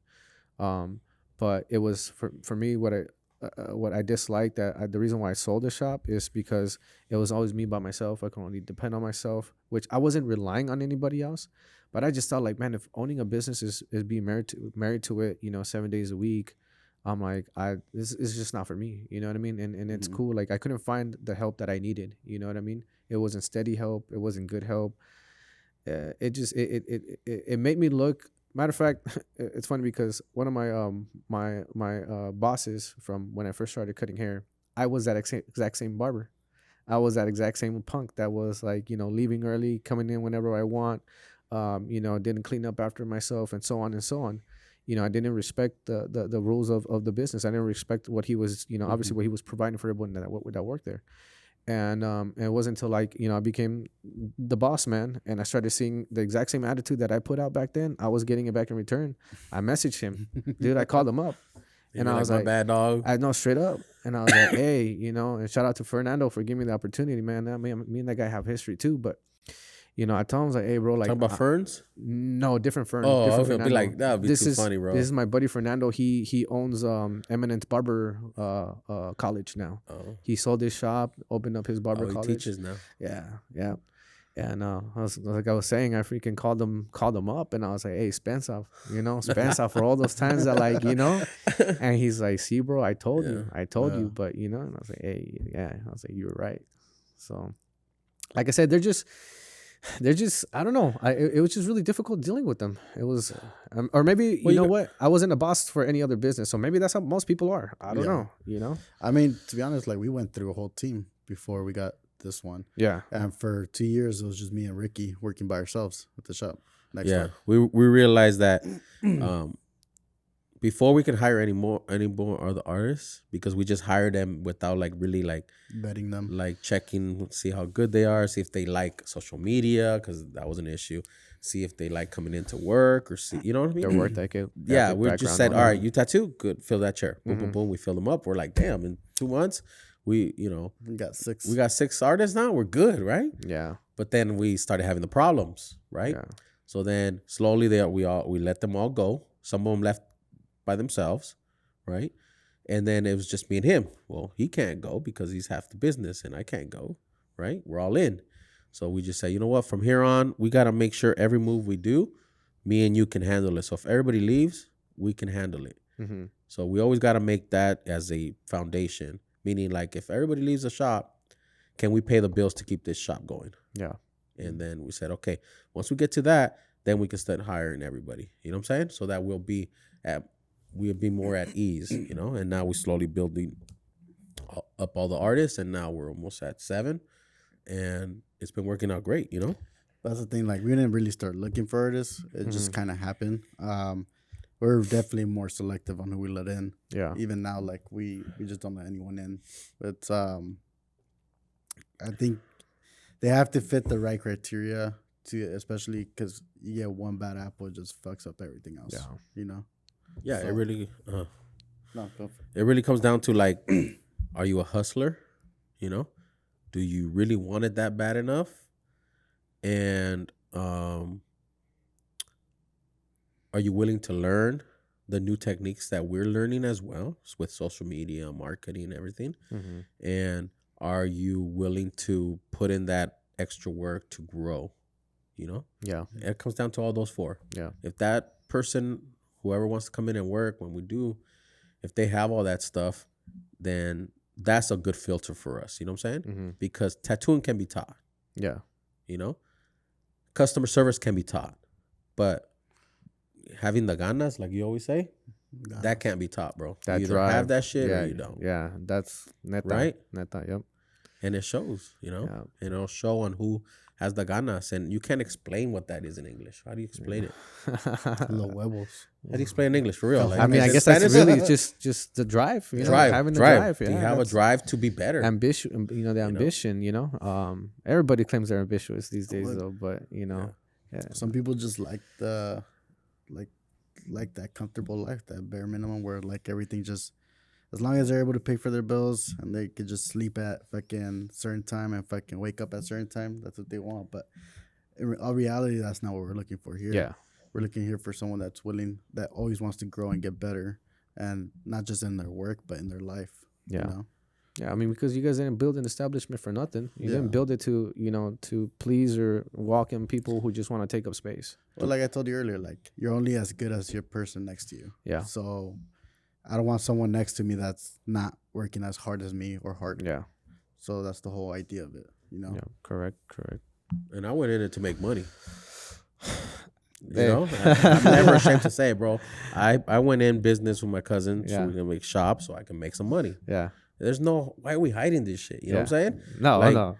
But it was for me what I disliked the reason why I sold the shop is because it was always me by myself. I could only depend on myself, which I wasn't relying on anybody else. But I just thought like, man, if owning a business is being married to it, 7 days a week, I'm like, this is just not for me. You know what I mean? And it's cool. Like I couldn't find the help that I needed. You know what I mean? It wasn't steady help. It wasn't good help. It made me look. Matter of fact, it's funny because one of my bosses from when I first started cutting hair, I was that exact same barber. I was that exact same punk that was like, leaving early, coming in whenever I want, didn't clean up after myself and so on and so on. I didn't respect the rules of the business. I didn't respect what he was, obviously what he was providing for everyone that worked there. And it wasn't until like, I became the boss man and I started seeing the exact same attitude that I put out back then. I was getting it back in return. I messaged him, dude. I called him up and I was like, bad dog. I know straight up. And I was like, hey, and shout out to Fernando for giving me the opportunity, man. Me and that guy have history too. But, I told him, I was like, hey, bro, like. Talking about Ferns? No, different Fern. Oh, different I was going to be Fernando. like, that would be too funny, bro. This is my buddy Fernando. He owns Eminence Barber College now. Oh. He sold his shop, opened up his barber college. He teaches now. Yeah. And I was saying, I freaking called him up, and I was like, "Hey, Spence off, Spence off for all those times that like, And he's like, "See, bro, I told you, but And I was like, "Hey, yeah," I was like, "You were right." So, like I said, they're just I don't know. It was just really difficult dealing with them. It was, or maybe what? I wasn't a boss for any other business, so maybe that's how most people are. I don't know. I mean, to be honest, like we went through a whole team before we got this one. Yeah. And for 2 years, it was just me and Ricky working by ourselves at the shop. We realized that before we could hire any more other artists, because we just hired them without like really like vetting them, like checking, see how good they are, see if they like social media, because that was an issue. See if they like coming into work, or see, you know what I mean? Their work ethic. Yeah, we just said, all right, you tattoo, good, fill that chair. Boom, boom, boom. We fill them up. We're like, damn, in 2 months, we got 6. We got 6 artists now. We're good, right? Yeah. But then we started having the problems, right? Yeah. So then slowly we let them all go. Some of them left by themselves, right? And then it was just me and him. Well, he can't go because he's half the business and I can't go, right? We're all in. So we just say, you know what? From here on, we got to make sure every move we do, me and you can handle it. So if everybody leaves, we can handle it. Mm-hmm. So we always got to make that as a foundation, meaning like if everybody leaves the shop, can we pay the bills to keep this shop going? Yeah. And then we said, okay, once we get to that, then we can start hiring everybody. You know what I'm saying? So that we'll be more at ease, and now we're slowly building up all the artists, and now we're almost at 7, and it's been working out great, That's the thing. Like, we didn't really start looking for artists. It just kind of happened. We're definitely more selective on who we let in. Yeah. Even now, like, we just don't let anyone in. But I think they have to fit the right criteria especially because you get one bad apple, it just fucks up everything else. Yeah. Yeah, So, it really. No, go for it. It really comes down to like, are you a hustler? Do you really want it that bad enough? And are you willing to learn the new techniques that we're learning as well with social media, marketing, and everything? Mm-hmm. And are you willing to put in that extra work to grow? Yeah. It comes down to all those 4. Yeah. If that person, whoever wants to come in and work, when we do, if they have all that stuff, then that's a good filter for us. You know what I'm saying? Mm-hmm. Because tattooing can be taught. Yeah. Customer service can be taught, but having the ganas, like you always say, that can't be taught, bro. That you either drive, have that shit or you don't. Yeah, that's neta. Right? Neta, yep. And it shows, Yeah. and it'll show on who has the ganas, and you can't explain what that is in English. How do you explain it? Los huevos. How do you explain in English for real? Like, I mean, I guess that's really just the drive. Having the drive. Do you have a drive to be better? Ambition. The ambition. Everybody claims they're ambitious these days, though. But yeah. Some people just like like that comfortable life, that bare minimum where like everything just as long as they're able to pay for their bills and they could just sleep at fucking certain time and fucking wake up at certain time, that's what they want. But in all reality, that's not what we're looking for here. Yeah. We're looking here for someone that's willing, that always wants to grow and get better, and not just in their work, but in their life. Yeah. You know? Yeah, I mean, because you guys didn't build an establishment for nothing. You didn't Yeah. build it to, to please or walk in people who just want to take up space. Well, like I told you earlier, like you're only as good as your person next to you. Yeah. So I don't want someone next to me that's not working as hard as me or harder. Yeah. So that's the whole idea of it, you know? Yeah. Correct. And I went in it to make money. Hey. I'm never ashamed to say it, bro. I went in business with my cousin so Yeah. we can make shops so I can make some money. Yeah. There's no, why are we hiding this shit? You know what I'm saying? No, Like, no.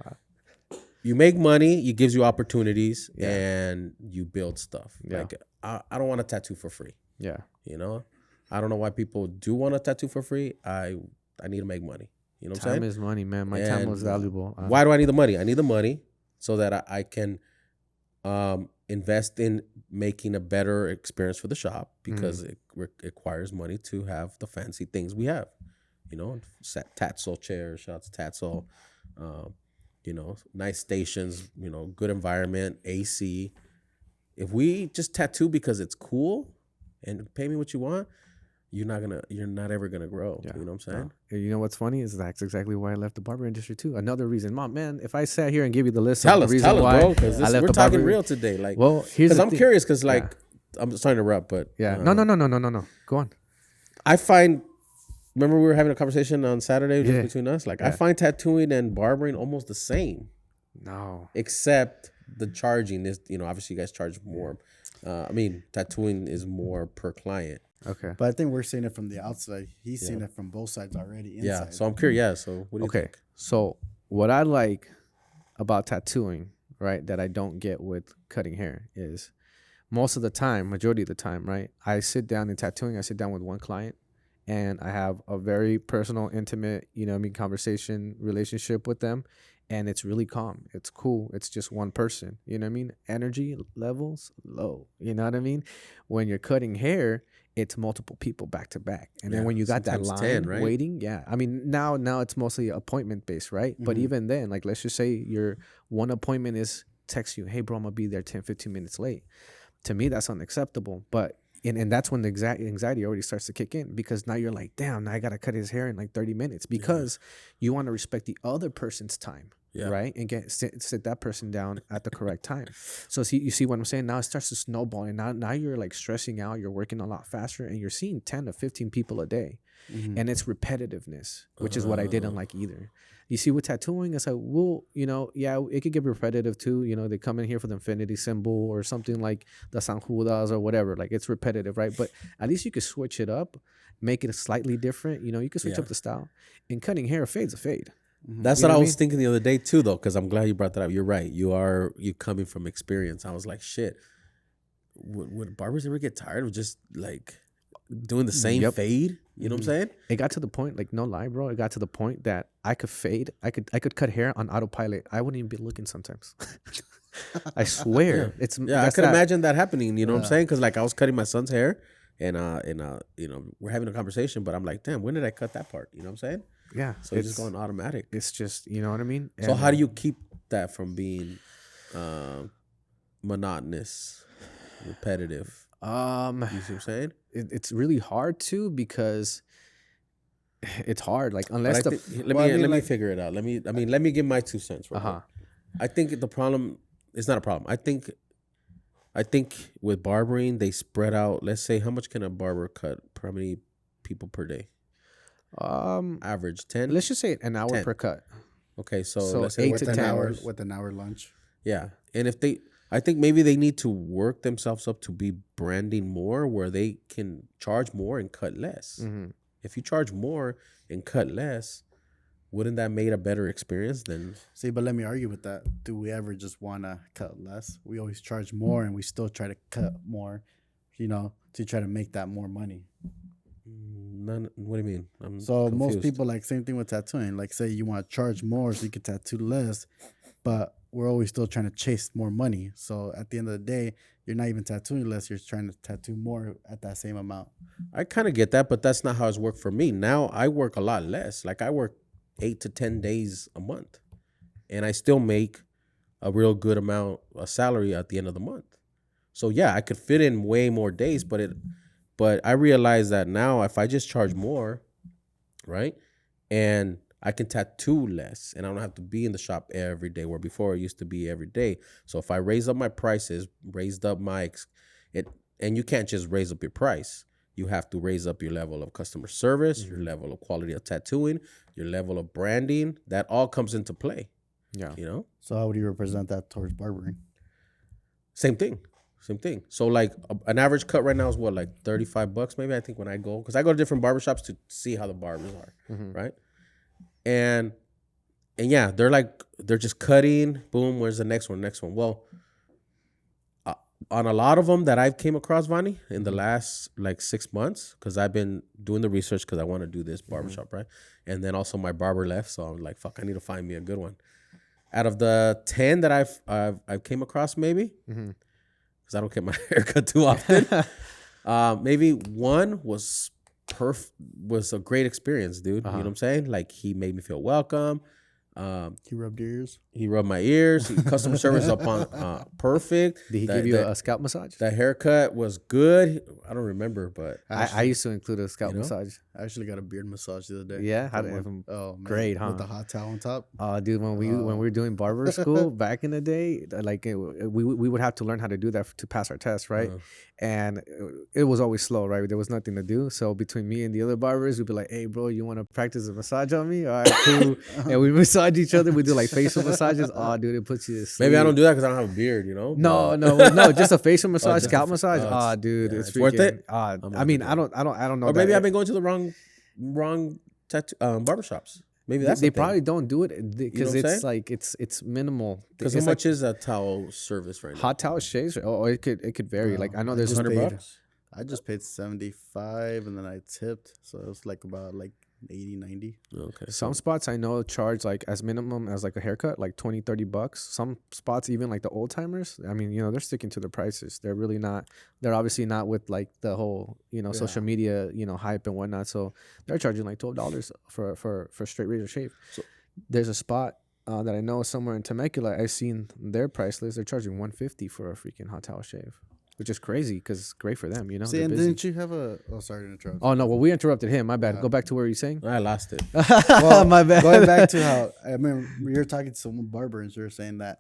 You make money, it gives you opportunities, Yeah. and you build stuff. Yeah. Like I don't want a tattoo for free. Yeah. You know, I don't know why people do want a tattoo for free. I need to make money. You know what I'm Time saying? is money, man. My time And was valuable. Why do I need the money? I need the money so that I can invest in making a better experience for the shop, because it requires money to have the fancy things we have. You know, Tatzel chairs, shots Tatzel, nice stations, good environment, AC. If we just tattoo because it's cool and pay me what you want, you're not ever gonna grow. Yeah. You know what I'm saying? You know what's funny is that's exactly why I left the barber industry too. Another reason, Mom, man, if I sat here and give you the list Tell of us, the reason why bro, because I left we're the talking barber, real today. Like, well, here's because the I'm thing. curious, because I'm starting to rap, but Yeah. No. Go on. I find. Remember, we were having a conversation on Saturday just Yeah. between us. Like, I Yeah. find tattooing and barbering almost the same, No. except the charging is. Obviously, you guys charge more. Tattooing is more per client. Okay. But I think we're seeing it from the outside. He's seen it from both sides already. Inside. Yeah. So I'm curious. Yeah. So what do you Okay. think? So what I like about tattooing, right, that I don't get with cutting hair is most of the time, majority of the time, right, I sit down in tattooing, I sit down with one client and I have a very personal, intimate, conversation, relationship with them. And it's really calm. It's cool. It's just one person. You know what I mean? Energy levels low. You know what I mean? When you're cutting hair, it's multiple people back to back. And then Yeah, when you got that sometimes line 10, right? waiting, yeah. I mean, now it's mostly appointment based, right? But Mhm. even then, like, let's just say your one appointment is text you, hey, bro, I'm going to be there 10, 15 minutes late. To me, that's unacceptable. But and that's when the anxiety already starts to kick in, because now you're like, damn, now I got to cut his hair in like 30 minutes because you want to respect the other person's time. Yeah. Right. And sit that person down at the correct time. So you see what I'm saying? Now it starts to snowball. And now you're like stressing out. You're working a lot faster and you're seeing 10 to 15 people a day. Mhm. And it's repetitiveness, which is what I didn't like either. You see, with tattooing, it's like, well, it could get repetitive too. They come in here for the infinity symbol or something like the San Judas or whatever. Like, it's repetitive, right? But at least you could switch it up, make it slightly different. You could switch Yeah. up the style. And cutting hair, a fade's a fade. That's You what know I what I was mean? thinking the other day too, though, because I'm glad you brought that up. You're right. You coming from experience. I was like, shit. Would barbers ever get tired of just like doing the same Yep. fade? You know what I'm saying? It got to the point, like, no lie, bro. It got to the point that I could fade. I could cut hair on autopilot. I wouldn't even be looking sometimes. I swear. Yeah, I that's could that- imagine that happening. You know what I'm saying? Because like I was cutting my son's hair, and we're having a conversation, but I'm like, damn, when did I cut that part? You know what I'm saying? Yeah. So it's just going automatic. It's just, you know what I mean? So And, how do you keep that from being monotonous, repetitive? You see what I'm saying? it's really hard to, because it's hard. Like, But unless I think- let well, I me mean, let me like- figure it out. Let me give my 2 cents. Real quick. I think the problem is not a problem. I think with barbering, they spread out. Let's say, how much can a barber cut? How many people per day? Average 10. let's just say an hour 10. per cut. Okay, so So let's say 8 with to an 10 hour hours. with an hour lunch. Yeah, and I think maybe they need to work themselves up to be branding more, where they can charge more and cut less. Mm-hmm. If you charge more and cut less, wouldn't that make a better experience than? See, but let me argue with that. Do we ever just want to cut less? We always charge more, and we still try to cut more, to try to make that more money. what do you mean? I'm So most confused. people like same thing with tattooing. Like say you want to charge more so you can tattoo less, but we're always still trying to chase more money. So at the end of the day, you're not even tattooing less. You're trying to tattoo more at that same amount. I kind of get that, but that's not how it's worked for me. Now I work a lot less. Like I work 8 to 10 days a month, and I still make a real good amount of salary at the end of the month. So yeah, I could fit in way more days, but I realize that now if I just charge more, right, and I can tattoo less, and I don't have to be in the shop every day, where before it used to be every day. So if I raise up my prices, raised up it, and you can't just raise up your price. You have to raise up your level of customer service, your level of quality of tattooing, your level of branding. That all comes into play. Yeah. You know, So how would you represent that towards barbering? same thing. So like an average cut right now is what, like $35 maybe, I think, when I go, because I go to different barbershops to see how the barbers are, right? And yeah, they're just cutting. Boom, where's the next one? Well, on a lot of them that I've came across, Vanni, in the last like 6 months, because I've been doing the research because I want to do this barbershop, right? And then also my barber left, so I'm like, fuck, I need to find me a good one. Out of the 10 that I've came across, maybe, because I don't get my haircut too often, maybe one was a great experience, dude. You know what I'm saying? Like, he made me feel welcome. He rubbed your ears. He rubbed my ears. Customer service up on perfect. Did he give you a scalp massage? The haircut was good. I don't remember, but I used to include a scalp You know? massage. I actually got a beard massage the other day. Yeah? How From did- one- oh, man. great, huh? With the hot towel on top. Dude, when we were doing barber school back in the day, like we would have to learn how to do that to pass our test, right? And it was always slow, right? There was nothing to do. So between me and the other barbers, we'd be like, "Hey, bro, you want to practice a massage on me? All right, cool." And we massage each other. We do like facial massages. Oh, dude, it puts you to sleep. maybe I don't do that because I don't have a beard, you know? No, But- no, just a facial massage, just a scalp fa- massage. it's- Dude, yeah, it's it's worth freaking- it? I gonna mean, do I don't know. Or maybe that- I've been going to the wrong tattoo barbershops. Maybe that's they the thing. probably don't do it because what I'm it's saying? like it's minimal. Because It's how like much is a towel service right now? hot towel shaves? Oh, it could vary. Like I know there's just $100. I just paid 75 and then I tipped. So it was like about like 80, 90. Okay. some spots I know charge like as minimum as like a haircut, like $20-$30. Some spots, even like the old timers, I mean, they're sticking to the prices. They're really not, they're obviously not with like the whole, social media, hype and whatnot. So they're charging like $12 for straight razor shave. So- There's a spot that I know somewhere in Temecula. I've seen their price list. They're charging $150 for a freaking hot towel shave, which is crazy because it's great for them, See, they're and busy. didn't you have a... Oh, sorry to interrupt. Oh, no. Well, we interrupted him. My bad. Go back to where you're saying. I lost it. Well, My bad. Going back to how... I mean, we were talking to someone barber and you were saying that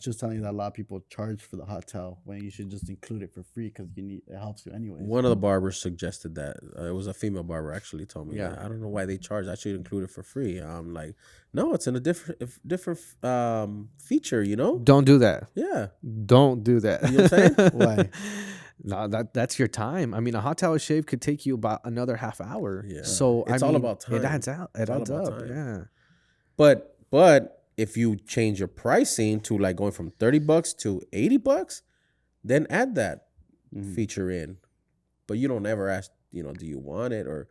she was telling you that a lot of people charge for the hot towel when you should just include it for free because it helps you anyways. One of the barbers suggested that. It was a female barber actually told me. Yeah. That. I don't know why they charge. I should include it for free. I'm like, no, it's in a different feature. Don't do that. Yeah. Don't do that. You know what I'm saying? Why? No, that's your time. I mean, a hot towel shave could take you about another half hour. Yeah. So It's I all mean, about time. It adds out. It all adds about up. time. Yeah. But if you change your pricing to like going from $30 to $80, then add that feature in. But you don't ever ask, do you want it or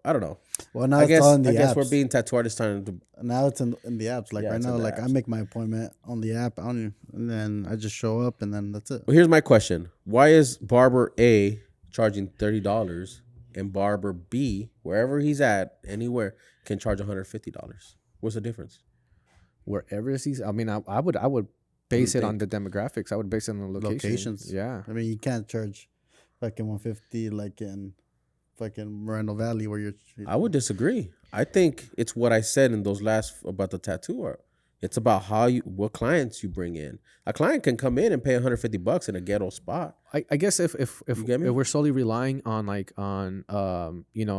I don't know. Well, now I it's all in the I guess apps. we're being tattoo artists trying to. Now it's in the apps. Like Yeah, right it's in now, the like I apps. make my appointment on the app, and then I just show up, and then that's it. Well, here's my question: why is Barber A charging $30 and Barber B, wherever he's at, anywhere, can charge $150? What's the difference? Wherever it's easy. I mean, I would base you it on the demographics. I would base it on the location. Locations. Yeah. I mean, you can't charge fucking 150 like in fucking Moreno Valley where you're. I would disagree. I think it's what I said in those last about the tattoo art. It's about what clients you bring in. A client can come in and pay $150 in a ghetto spot. I guess if get me? we're solely relying on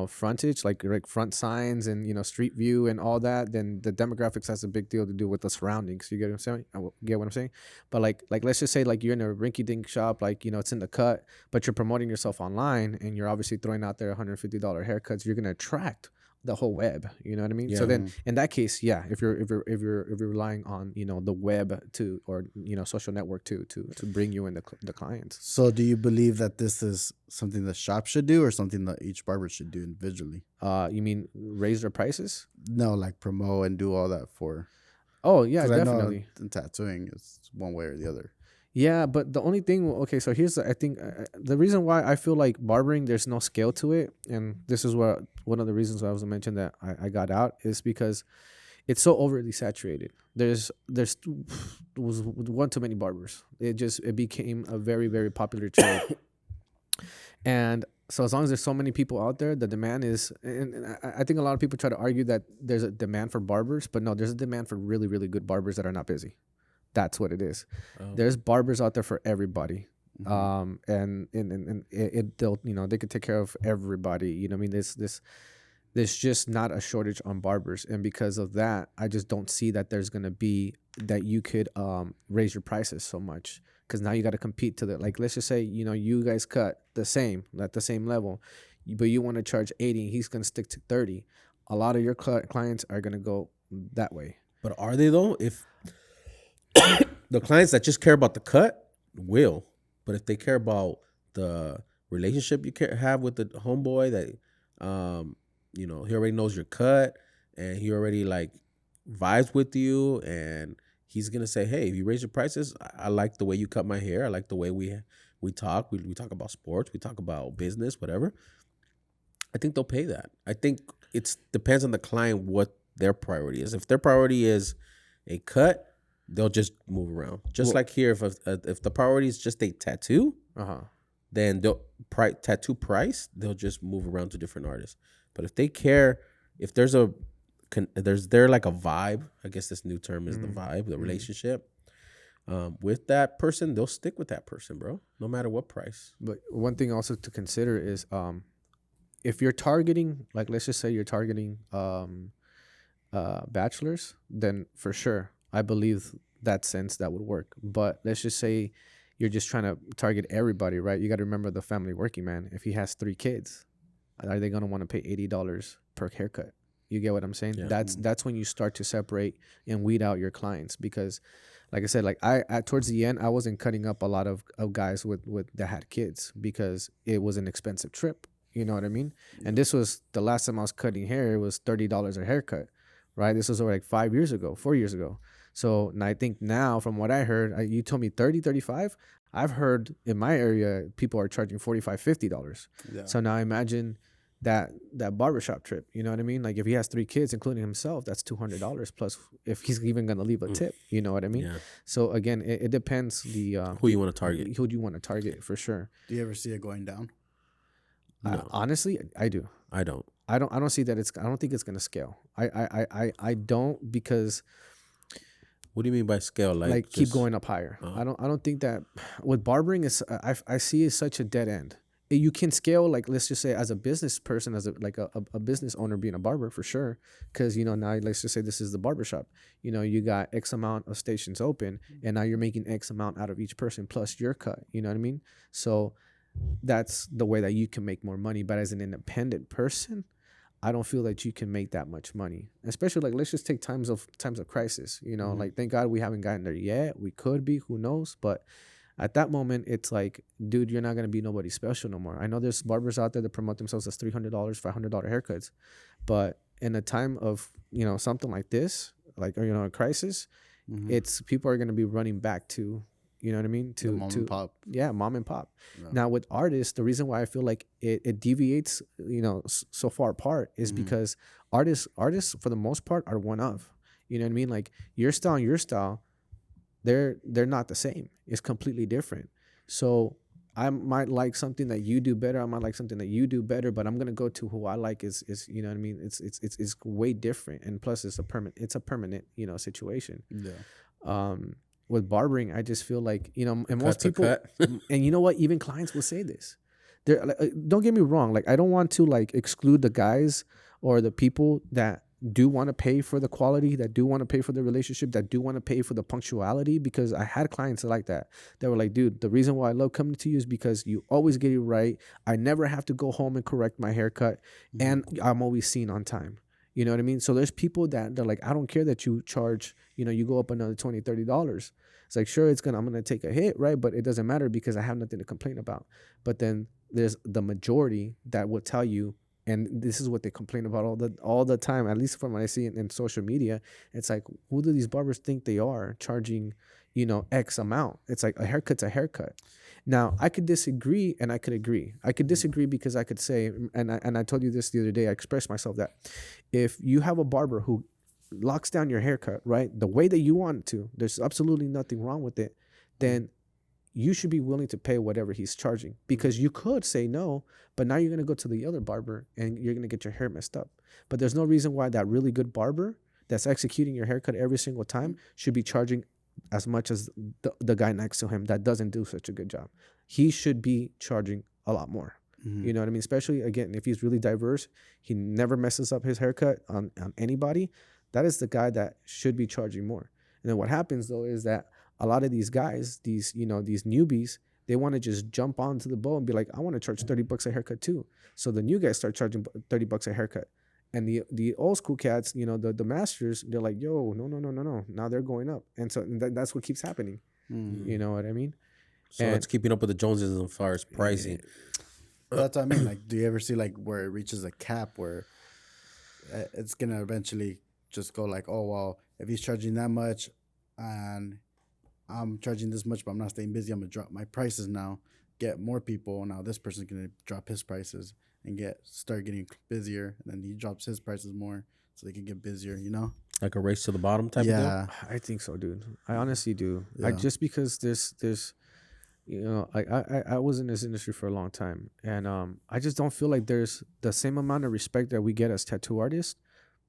frontage, like front signs and street view and all that, then the demographics has a big deal to do with the surroundings. You get what I'm saying? Get what I'm saying? But like let's just say like you're in a rinky dink shop, like it's in the cut, but you're promoting yourself online and you're obviously throwing out there $150 haircuts. You're gonna attract the whole web. You know what I mean? So Yeah. then in that case, yeah, if you're relying on, you know, the web to, or, you know, social network to bring you in the clients. So do you believe that this is something the shop should do or something that each barber should do individually? You mean raise their prices? No, like promote and do all that for. Oh yeah, Because I know definitely. in tattooing is one way or the other. Yeah, but the only thing, okay, so here's I think the reason why I feel like barbering, there's no scale to it, and this is what one of the reasons why I was mentioned that I got out, is because it's so overly saturated. There's was one too many barbers. It became a very, very popular trade, and so as long as there's so many people out there, the demand is, and I think a lot of people try to argue that there's a demand for barbers, but no, there's a demand for really, really good barbers that are not busy. That's what it is. Oh. There's barbers out there for everybody. Mhm. And they'll, you know, they could take care of everybody. You know what I mean? There's just not a shortage on barbers. And because of that, I just don't see that there's going to be that you could raise your prices so much. Because now you got to compete to the, like, let's just say, you know, you guys cut the same, at the same level, but you want to charge 80 and he's going to stick to 30. A lot of your clients are going to go that way. But are they though? If the clients that just care about the cut will, but if they care about the relationship you have with the homeboy, that you know, he already knows your cut and he already like vibes with you, and he's gonna say, hey, if you raise your prices, I like the way you cut my hair, I like the way we talk, we talk about sports, we talk about business, whatever. I think they'll pay that. I think it depends on the client what their priority is. If their priority is a cut, they'll just move around. Just like here, if the priority is just a tattoo, then they'll tattoo price, they'll just move around to different artists. But if they care, if there's there like a vibe, I guess this new term is the vibe, the relationship with that person, they'll stick with that person, bro, no matter what price. But one thing also to consider is if you're targeting, like, let's just say you're targeting bachelors, then for sure, I believe that sense that would work. But let's just say you're just trying to target everybody, right? You got to remember the family working man. If he has 3 kids, are they going to want to pay $80 per haircut? You get what I'm saying? Yeah. That's when you start to separate and weed out your clients. Because like I said, like towards the end, I wasn't cutting up a lot of guys with that had kids because it was an expensive trip. You know what I mean? Yeah. And this was the last time I was cutting hair. It was $30 a haircut, right? This was like 4 years ago. So and I think now, from what I heard, you told me 30, 35. I've heard in my area, people are charging $45, $50. Yeah. So now imagine that barbershop trip. You know what I mean? Like if he has 3 kids, including himself, that's $200 plus if he's even going to leave a tip. You know what I mean? Yeah. So again, it depends who you want to target. Who do you want to target for sure? Do you ever see it going down? No. Honestly, I do. I don't see that I don't think it's going to scale. I don't, because. What do you mean by scale? Like keep going up higher. I don't think that with barbering is I see it's such a dead end. You can scale, like, let's just say as a business person, as a business owner being a barber for sure, because you know now let's just say this is the barbershop. You know, you got X amount of stations open, and now you're making X amount out of each person plus your cut. You know what I mean? So that's the way that you can make more money. But as an independent person, I don't feel that you can make that much money, especially like let's just take times of crisis. You know, like thank God we haven't gotten there yet. We could be, who knows? But at that moment, it's like, dude, you're not gonna be nobody special no more. I know there's barbers out there that promote themselves as $300, $500 haircuts, but in a time of something like this, like a crisis, it's people are gonna be running back to. You know what I mean? To mom and pop. Yeah, mom and pop. Yeah. Now with artists, the reason why I feel like it deviates, so far apart is because artists for the most part are one of. You know what I mean? Like your style and your style, they're not the same. It's completely different. So I might like something that you do better. I might like something that you do better, but I'm gonna go to who I like is you know what I mean? It's way different, and plus it's a permanent situation. Yeah. With barbering, I just feel like, and most people, and you know what, even clients will say this. They're like, don't get me wrong. Like, I don't want to like exclude the guys or the people that do want to pay for the quality, that do want to pay for the relationship, that do want to pay for the punctuality. Because I had clients like that. They were like, dude, the reason why I love coming to you is because you always get it right. I never have to go home and correct my haircut, and I'm always seen on time. You know what I mean? So there's people that they're like, I don't care that you charge, you go up another $20, $30. It's like, sure, I'm going to take a hit, right? But it doesn't matter because I have nothing to complain about. But then there's the majority that will tell you, and this is what they complain about all the time, at least from what I see in social media. It's like, who do these barbers think they are charging, X amount? It's like a haircut's a haircut. Now, I could disagree and I could agree. I could disagree because I could say, and I told you this the other day, I expressed myself that if you have a barber who locks down your haircut, right, the way that you want it to, there's absolutely nothing wrong with it, then you should be willing to pay whatever he's charging, because you could say no, but now you're going to go to the other barber and you're going to get your hair messed up. But there's no reason why that really good barber that's executing your haircut every single time should be charging as much as the guy next to him that doesn't do such a good job. He should be charging a lot more. You know what I mean? Especially, again, if he's really diverse, he never messes up his haircut on anybody. That is the guy that should be charging more. And then what happens, though, is that a lot of these guys, these newbies, they want to just jump onto the boat and be like, I want to charge $30 a haircut too. So the new guys start charging $30 a haircut. And the old school cats, the masters, they're like, yo, no. Now they're going up. And so that's what keeps happening. You know what I mean? So it's keeping up with the Joneses as far as pricing. That's what I mean. Like, do you ever see like where it reaches a cap where it's going to eventually just go like, oh, well, if he's charging that much and I'm charging this much, but I'm not staying busy, I'm going to drop my prices now, get more people. Now this person's going to drop his prices and start getting busier. And then he drops his prices more so they can get busier, Like a race to the bottom type of deal? I think so, dude. I honestly do. Yeah. Just because there's I was in this industry for a long time, and I just don't feel like there's the same amount of respect that we get as tattoo artists,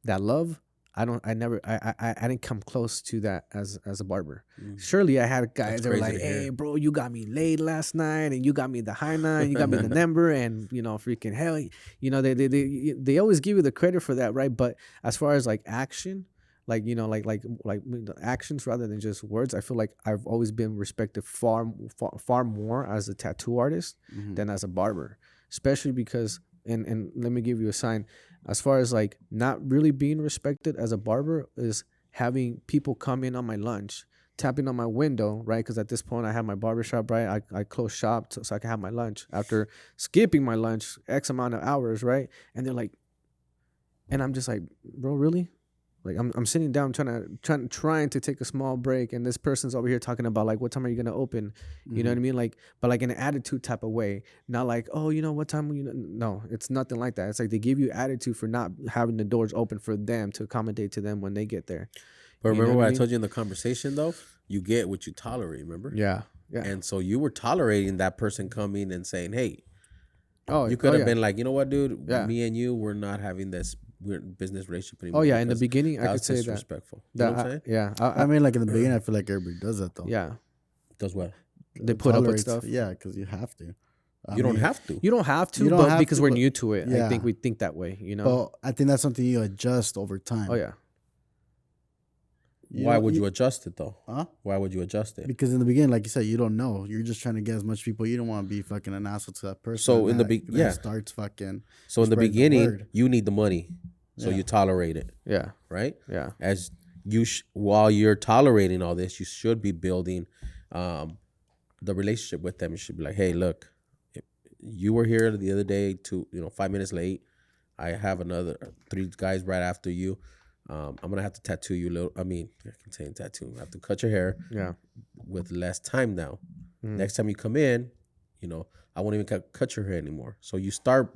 that love. I didn't come close to that as a barber. Surely I had guys that were like, hey, bro, you got me laid last night, and you got me the high nine, you got me the number, and freaking hell, they always give you the credit for that, right? But as far as like action, like actions rather than just words, I feel like I've always been respected far more as a tattoo artist than as a barber, especially because and let me give you a sign. As far as like not really being respected as a barber is having people come in on my lunch, tapping on my window, right? Because at this point I have my barbershop, right? I close shop so I can have my lunch after skipping my lunch X amount of hours, right? And they're like, and I'm just like, bro, really? Like I'm sitting down trying to take a small break, and this person's over here talking about like, what time are you gonna open? You know what I mean? Like, but like in an attitude type of way, not like, oh, what time? No, it's nothing like that. It's like they give you attitude for not having the doors open for them to accommodate to them when they get there. But remember what I told you in the conversation though? You get what you tolerate. Remember? Yeah. And so you were tolerating that person coming and saying, hey. You could have been like, you know what, dude? Me and you, we're not having this weird business relationship anymore. Oh yeah, in the beginning, I could say that. Disrespectful. You know what I'm saying? Yeah. I mean, like in the beginning, I feel like everybody does that though. Yeah. Does what? They put up with stuff. Yeah, because you have to. You don't have to. You don't have to, but because we're new to it, I think we think that way. But I think that's something you adjust over time. Oh yeah. Why would you adjust it though? Huh? Why would you adjust it? Because in the beginning, like you said, you don't know. You're just trying to get as much people. You don't want to be fucking an asshole to that person. So in the starts fucking. So in the beginning, you need the money, so you tolerate it. Yeah. Right. Yeah. As you while you're tolerating all this, you should be building the relationship with them. You should be like, hey, look, you were here the other day 5 minutes late. I have another 3 guys right after you. I'm gonna have to tattoo you a little. I mean, I can say tattoo. I have to cut your hair. Yeah. With less time now. Next time you come in, I won't even cut your hair anymore. So you start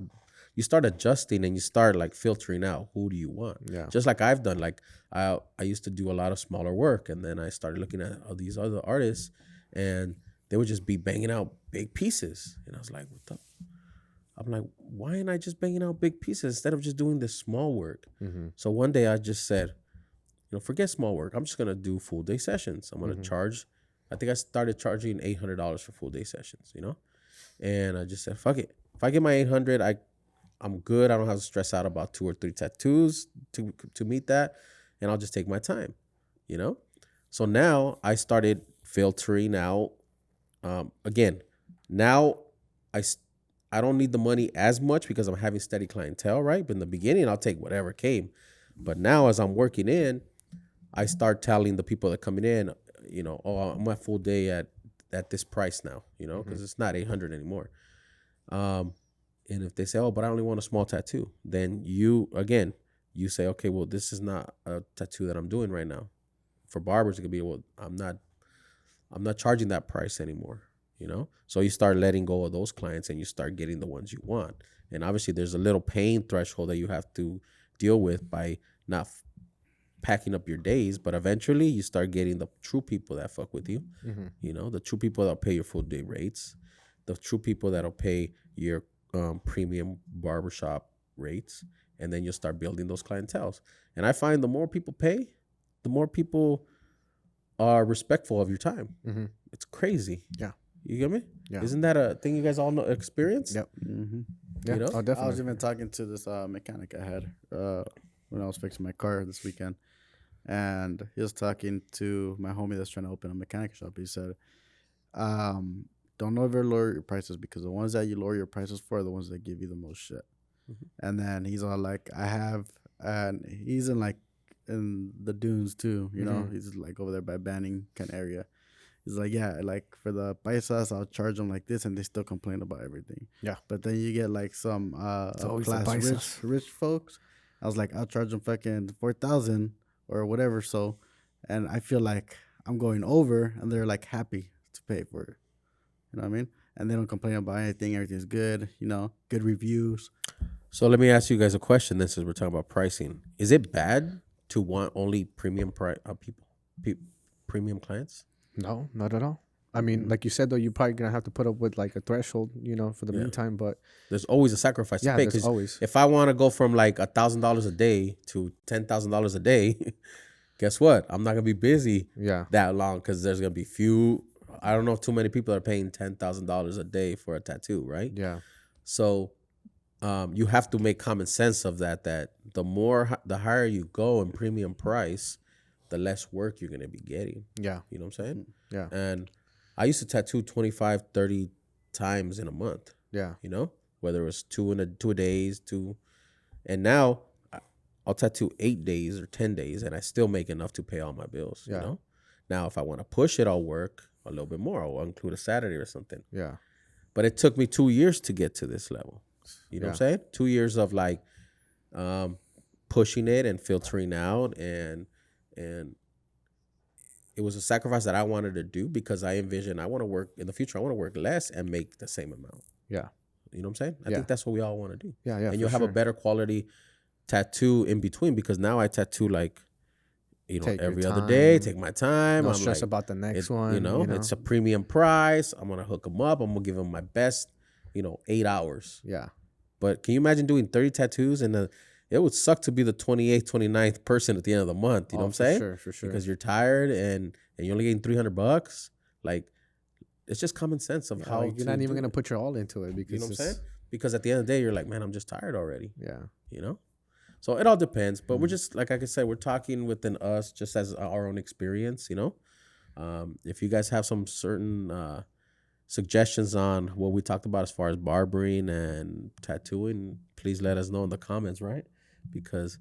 adjusting and you start like filtering out who do you want. Yeah. Just like I've done. Like I used to do a lot of smaller work, and then I started looking at all these other artists, and they would just be banging out big pieces, and I was like, what the. I'm like, why ain't I just banging out big pieces instead of just doing this small work? So one day I just said, forget small work. I'm just going to do full day sessions. I'm going to charge. I think I started charging $800 for full day sessions, And I just said, fuck it. If I get my $800, I'm good. I don't have to stress out about 2 or 3 tattoos to meet that, and I'll just take my time, you know. So now I started filtering out. Again, now I I don't need the money as much because I'm having steady clientele, right? But in the beginning, I'll take whatever came. But now as I'm working in, I start telling the people that are coming in, you know, oh, I'm at full day at this price now, you know, because it's not 800 anymore. And if they say, oh, but I only want a small tattoo, then you say, okay, well, this is not a tattoo that I'm doing right now. For barbers, it could be, well, I'm not charging that price anymore, you know? So you start letting go of those clients and you start getting the ones you want. And obviously there's a little pain threshold that you have to deal with by not packing up your days, but eventually you start getting the true people that fuck with you, you know, the true people that'll pay your full day rates, the true people that'll pay your premium barbershop rates, and then you'll start building those clienteles. And I find the more people pay, the more people are respectful of your time. It's crazy. Yeah. You get me? Yeah. Isn't that a thing you guys all know, experience? Yep. Yeah, You know? Oh, definitely. I was even talking to this mechanic I had when I was fixing my car this weekend, and he was talking to my homie that's trying to open a mechanic shop. He said, don't ever lower your prices, because the ones that you lower your prices for are the ones that give you the most shit. And then he's all like, and he's in the dunes too, you know, he's like over there by Banning kind of area. He's like, yeah, like for the paisas, I'll charge them like this, and they still complain about everything. Yeah. But then you get like some always the class rich folks. I was like, I'll charge them fucking 4,000 or whatever. So, and I feel like I'm going over, and they're like happy to pay for it. You know what I mean? And they don't complain about anything. Everything's good. You know, good reviews. So let me ask you guys a question. Then, since we're talking about pricing, is it bad to want only premium premium clients? No, not at all. I mean, like you said, though, you're probably gonna have to put up with like a threshold, you know, for the meantime. But there's always a sacrifice to pay. there's always. If I want to go from like $1,000 a day to $10,000 a day, guess what? I'm not gonna be busy that long, because there's gonna be few. I don't know if too many people are paying $10,000 a day for a tattoo, right? Yeah. So you have to make common sense of that. That the higher you go in premium price, the less work you're going to be getting. Yeah. You know what I'm saying? Yeah. And I used to tattoo 25, 30 times in a month. Yeah. You know, whether it was 2 days, and now I'll tattoo 8 days or 10 days, and I still make enough to pay all my bills. Yeah. You know, now if I want to push it, I'll work a little bit more. I'll include a Saturday or something. Yeah. But it took me 2 years to get to this level. You know what I'm saying? 2 years of like pushing it and filtering out, and it was a sacrifice that I wanted to do, because I envision I want to work in the future. I want to work less and make the same amount. Yeah. You know what I'm saying? I think that's what we all want to do. Yeah. Yeah. And you'll have a better quality tattoo in between, because now I tattoo like, you know, every other day, take my time. No I'm stress like, about the next one. You know, it's a premium price. I'm going to hook them up. I'm going to give them my best, 8 hours. Yeah. But can you imagine doing 30 tattoos, and it would suck to be the 28th, 29th person at the end of the month. You know what I'm saying? For sure. Because you're tired and you're only getting $300. Like, it's just common sense of how you're not even going to put your all into it, because you know what I'm saying? Because at the end of the day, you're like, man, I'm just tired already. Yeah. You know? So it all depends, but we're just, like I said, we're talking within us just as our own experience, If you guys have some certain suggestions on what we talked about as far as barbering and tattooing, please let us know in the comments, right? Because,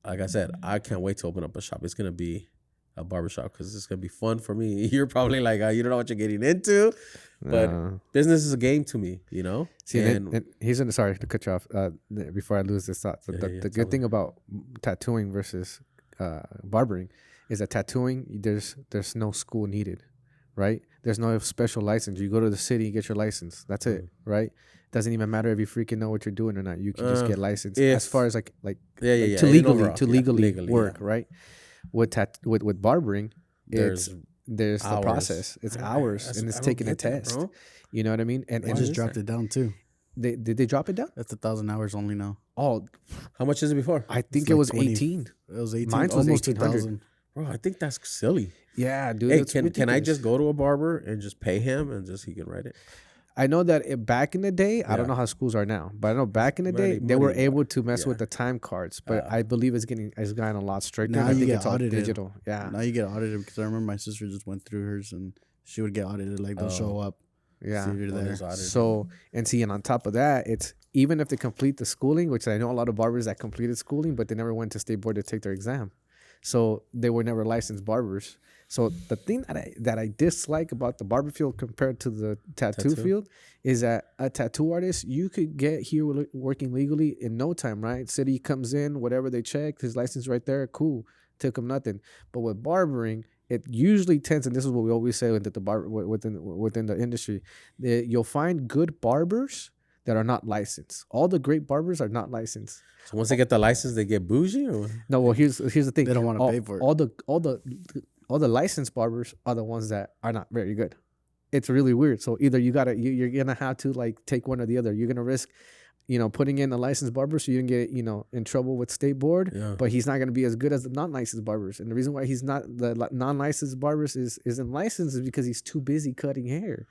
like I said, I can't wait to open up a shop. It's going to be a barbershop, because it's going to be fun for me. You're probably like, you don't know what you're getting into, but business is a game to me, See, and he's in. Sorry to cut you off. Before I lose this thought, the good thing about tattooing versus barbering is that tattooing, there's no school needed, right? There's no special license. You go to the city, you get your license. That's it, right? Doesn't even matter if you freaking know what you're doing or not. You can just get licensed as far as like to legally work, right? With barbering, there's the process. It's hours, and it's taking a test. Bro. You know what I mean? And they just dropped it down too. Did they drop it down? That's 1,000 hours only now. Oh, how much is it before? I think it was 18. It was 18. Mine was almost 2,000. Bro, I think that's silly. Yeah, dude. Hey, can I just go to a barber and just pay him and just he can write it? I know that back in the day, I don't Yeah. know how schools are now, but I know back in the day Money- they were money, able to mess yeah. with the time cards. But I believe it's gotten a lot stricter. Now I you think get it's all audited. digital. Yeah, Now you get audited because I remember my sister just went through hers and she would get audited. Like they'll show up. yeah. See you're Well, there. there's auditing. So and on top of that, it's even if they complete the schooling, which I know a lot of barbers that completed schooling, but they never went to state board to take their exam, so they were never licensed barbers. So the thing that I dislike about the barber field compared to the tattoo field is that a tattoo artist, you could get here working legally in no time, right? City comes in, whatever they check, his license right there, cool, took him nothing. But with barbering, it usually tends, and this is what we always say within the industry, that you'll find good barbers that are not licensed. All the great barbers are not licensed. So once they get the license, they get bougie. Or what? No, well, here's the thing. They don't wanna pay for it. All the licensed barbers are the ones that are not very good. It's really weird. So either you're gonna have to like take one or the other. You're gonna risk, putting in a licensed barber so you can get, in trouble with state board. Yeah. But he's not gonna be as good as the non-licensed barbers. And the reason why he's not the non-licensed barbers isn't licensed is because he's too busy cutting hair.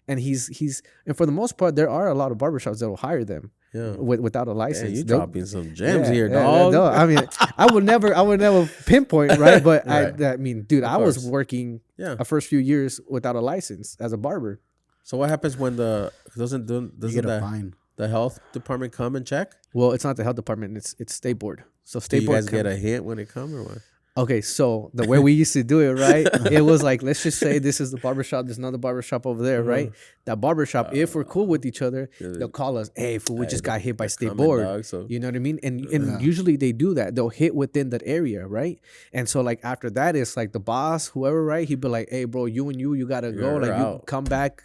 And and for the most part, there are a lot of barbershops that will hire them Yeah. without a license. Hey, you They'll- dropping some gems Yeah, here, yeah, dog. no, I mean, I would never pinpoint, right? But Right. I mean, dude, I was course. working Yeah. the first few years without a license as a barber. So what happens when doesn't You get a the, fine. the health department come and check? Well, it's not the health department; it's state board. So Do state you board. guys get a hint when it comes or what? Okay, so the way we used to do it, right? It was like, let's just say this is the barbershop, there's another barbershop over there, right? That barbershop, if we're cool with each other, they'll call us, hey, fool, we just got hit by state coming, board. dog, so- You know what I mean? And usually they do that. They'll hit within that area, right? And so like after that, it's like the boss, whoever, right? He'd be like, hey, bro, you gotta go. You're Like you out. come back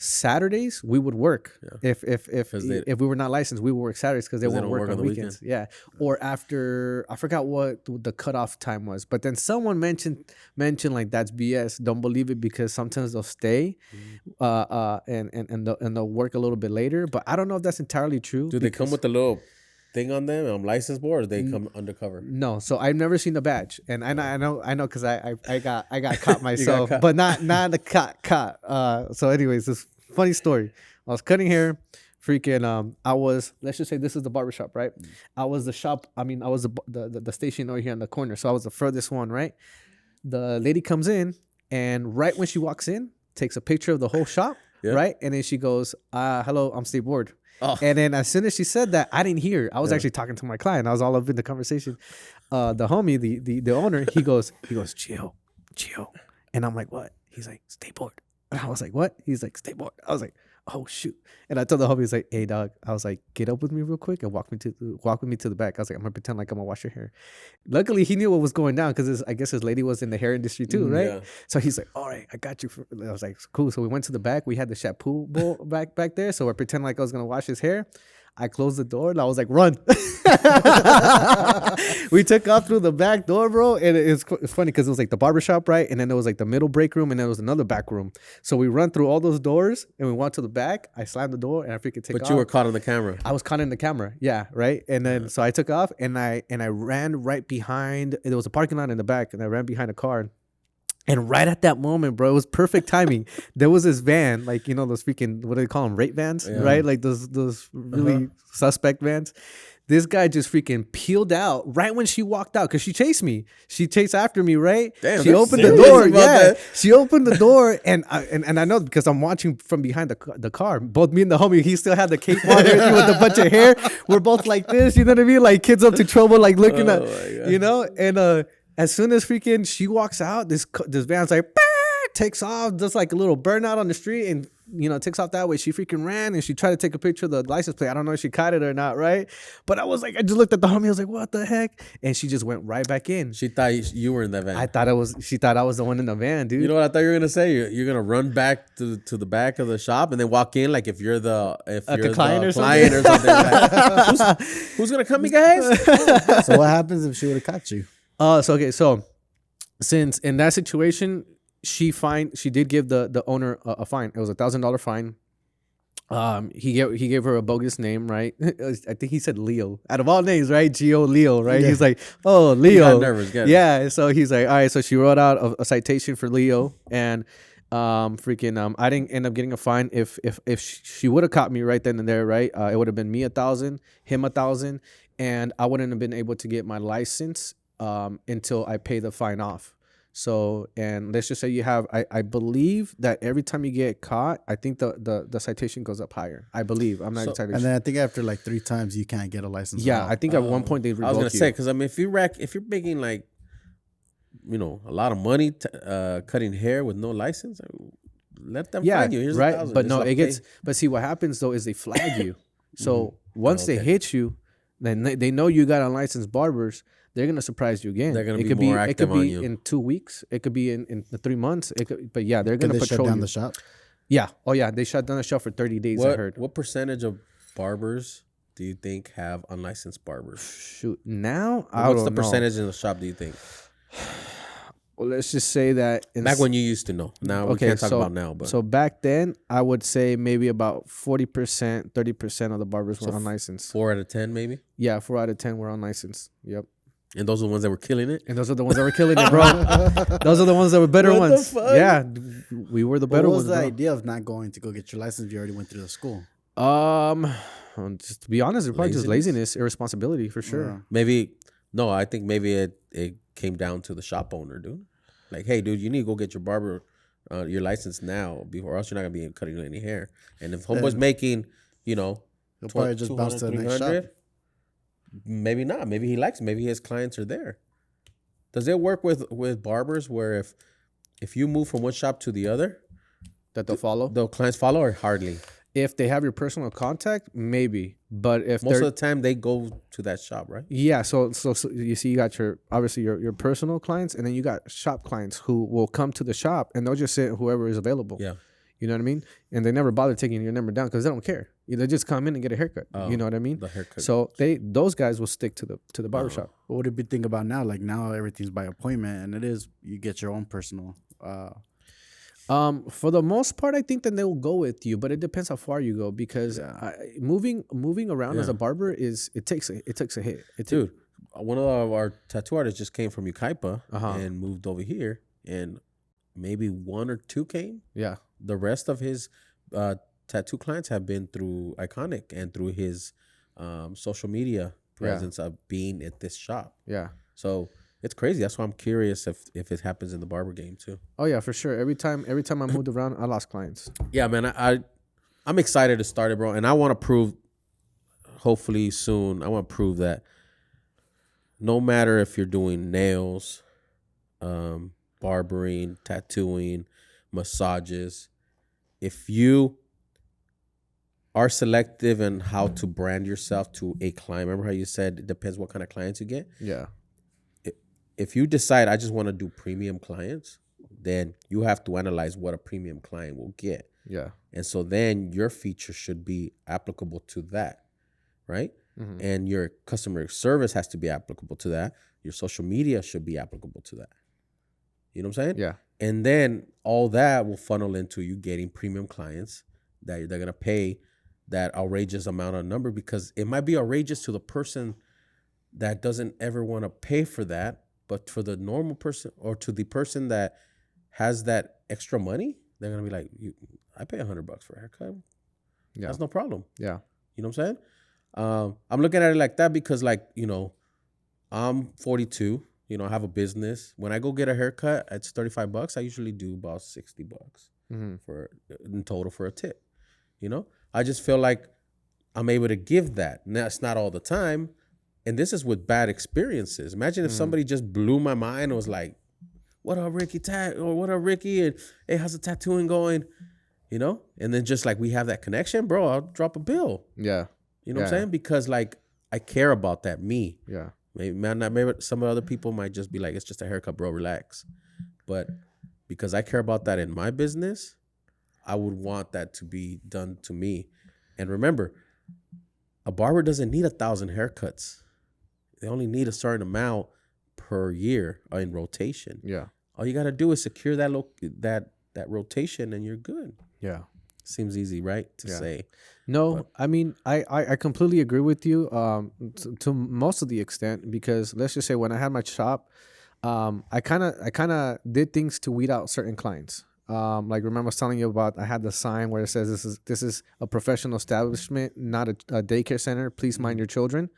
Saturdays, we would work. If we were not licensed, we would work Saturdays because they won't don't work on the weekends. Yeah. Or after, I forgot what the cutoff time was, but then someone mentioned like that's BS. Don't believe it because sometimes they'll stay, and they'll work a little bit later. But I don't know if that's entirely true. Do they come because- with a little thing on them? License board, or they come undercover? No, so I've never seen the badge, and I know because I got caught myself, caught. but not the caught. So anyways, this funny story. I was cutting hair, freaking. I was, let's just say this is the barbershop, right? I was the shop. I mean, I was the station over here on the corner, so I was the furthest one, right? The lady comes in, and right when she walks in, takes a picture of the whole shop, Yeah. right? And then she goes, "Hello, I'm state board." Oh. And then as soon as she said that, I didn't hear. I was actually talking to my client. I was all up in the conversation. The homie, the owner, he goes, chill. And I'm like, what? He's like, stay board. And I was like, what? He's like, stay board. I was like, oh shoot. And I told the homie, he's like, hey dog. I was like, get up with me real quick and walk with me to the back. I was like, I'm gonna pretend like I'm gonna wash your hair. Luckily, he knew what was going down because I guess his lady was in the hair industry too, right? Yeah. So he's like, all right, I got you. I was like, cool. So we went to the back. We had the shampoo bowl back there. So we're pretending like I was gonna wash his hair. I closed the door and I was like, run. We took off through the back door, bro. And it's funny because it was like the barbershop, right? And then there was like the middle break room and then there was another back room. So we run through all those doors and we went to the back. I slammed the door and I freaking take off. But you were caught on the camera. I was caught in the camera. Yeah, right. And then so I took off and I ran right behind. There was a parking lot in the back and I ran behind a car. And right at that moment, bro, it was perfect timing. There was this van, like, those freaking, what do they call them? Rape vans, right? Like those really suspect vans. This guy just freaking peeled out right when she walked out because she chased me. She chased after me, right? Damn, she they're opened the serious door. about Yeah, that. she opened the door, and I know because I'm watching from behind the car. Both me and the homie, he still had the cape on, everything with a bunch of hair. We're both like this, you know what I mean? Like kids up to trouble, like looking Oh at, my God. And as soon as freaking she walks out, this van's like takes off, does like a little burnout on the street, and takes off that way. She freaking ran and she tried to take a picture of the license plate. I don't know if she caught it or not, right? But I was like, I just looked at the homie. I was like, what the heck? And she just went right back in. She thought you were in that van. She thought I was the one in the van, dude. You know what I thought you were gonna say? You're gonna run back to the back of the shop and then walk in like if you're the client or something. Like, who's gonna come, you guys? So what happens if she would have caught you? So since in that situation, she did give the owner a fine. It was $1,000 fine. He gave her a bogus name, right? I think he said Leo. Out of all names, right? Gio Leo, right? Yeah. He's like, oh, Leo. got nervous, got it. Yeah. So he's like, all right. So she wrote out a citation for Leo, and I didn't end up getting a fine. If she would have caught me right then and there, right, it would have been me 1,000, him 1,000, and I wouldn't have been able to get my license until I pay the fine off. So, and let's just say you have, I believe that every time you get caught, I think the citation goes up higher. I believe. I'm not So- entirely And sure. then I think after like 3 times, you can't get a license. Yeah, at I all. think at one point they I was revoke gonna you. say because I mean, if you're making like, a lot of money cutting hair with no license, let them Yeah, fine you. Here's right. 1,000. But Just no, like, it gets. hey, But see, what happens though is they flag you. So once they okay. hit you, then they know you got unlicensed barbers. They're gonna surprise you again. They're gonna it be could more It active could be on you. in 2 weeks. It could be in the 3 months. But yeah, they're Did gonna they shut patrol down you. the shop? Yeah. Oh yeah, they shut down the shop for 30 days. I heard. What percentage of barbers do you think have unlicensed barbers? Shoot. Now I What's don't the know. percentage in the shop? Do you think? Well, let's just say that Back when you used to know. Now we can't talk about now. But so back then, I would say maybe about 40%, 30% of the barbers were unlicensed. 4 out of 10 maybe, Yeah, 4 out of 10 were unlicensed. Yep. and those are the ones that were killing it. And those are the ones that were killing it, bro. Those are the ones that were better What the ones. fuck? Yeah, we were the What better was ones, the bro. idea of not going to go get your license if you already went through the school? Just to be honest, it's probably just laziness, irresponsibility for sure. Maybe no. I think maybe it came down to the shop owner, dude. Like, hey, dude, you need to go get your barber, your license now, or else you're not gonna be cutting any hair. And if homeboy's making, He'll probably just bounce to the next shop. maybe not. Maybe he likes it. Maybe his clients are there. Does it work with barbers where if you move from one shop to the other, That they'll follow. the clients follow or hardly? If they have your personal contact, maybe. But if Most they're of the time they go to that shop, right? yeah, so you see, you got obviously your personal clients, and then you got shop clients who will come to the shop and they'll just sit whoever is available. Yeah. You know what I mean? And they never bother taking your number down because they don't care. They just come in and get a haircut. You know what I mean? The haircut. So those guys will stick to the barbershop. What do you think about now? Like now everything's by appointment, and you get your own personal. For the most part, I think that they will go with you, but it depends how far you go because moving around as a barber it takes a hit. Dude, one of our tattoo artists just came from Ukaipa Uh-huh. and moved over here, and maybe 1 or 2 came. Yeah. The rest of his tattoo clients have been through Iconiq and through his social media presence of being at this shop. Yeah. So it's crazy. That's why I'm curious if it happens in the barber game too. Oh yeah, for sure. Every time I moved around, I lost clients. Yeah, man. I'm excited to start it, bro, and I want to prove. Hopefully soon, I want to prove that no matter if you're doing nails, barbering, tattooing, massages, if you are selective in how to brand yourself to a client, remember how you said it depends what kind of clients you get? Yeah. If you decide I just want to do premium clients, then you have to analyze what a premium client will get. Yeah. And so then your feature should be applicable to that, right? Mm-hmm. And your customer service has to be applicable to that. Your social media should be applicable to that. You know what I'm saying? Yeah. And then all that will funnel into you getting premium clients that they're going to pay that outrageous amount of number, because it might be outrageous to the person that doesn't ever want to pay for that. But for the normal person or to the person that has that extra money, they're going to be like, I pay $100 for a haircut. Yeah. That's no problem. Yeah. You know what I'm saying? I'm looking at it like that because, like, I'm 42. I have a business. When I go get a haircut, it's $35. I usually do about $60 Mm-hmm. for in total for a tip. I just feel like I'm able to give that. Now, it's not all the time. And this is with bad experiences. Imagine if somebody just blew my mind and was like, what up, Ricky? Or what up, Ricky? And hey, how's the tattooing going? And then just like we have that connection, bro, I'll drop a bill. Yeah. You know what I'm saying? Because like I care about that, me. Yeah. Maybe some other people might just be like, it's just a haircut, bro, relax. But because I care about that in my business, I would want that to be done to me. And remember, a barber doesn't need 1,000 haircuts. They only need a certain amount per year in rotation. Yeah. All you got to do is secure that rotation and you're good. Yeah. Seems easy, right? To say. No, I mean, I completely agree with you to most of the extent, because let's just say when I had my shop, I kind of did things to weed out certain clients. Like remember I was telling you about, I had the sign where it says this is a professional establishment, not a daycare center. Please mind your children.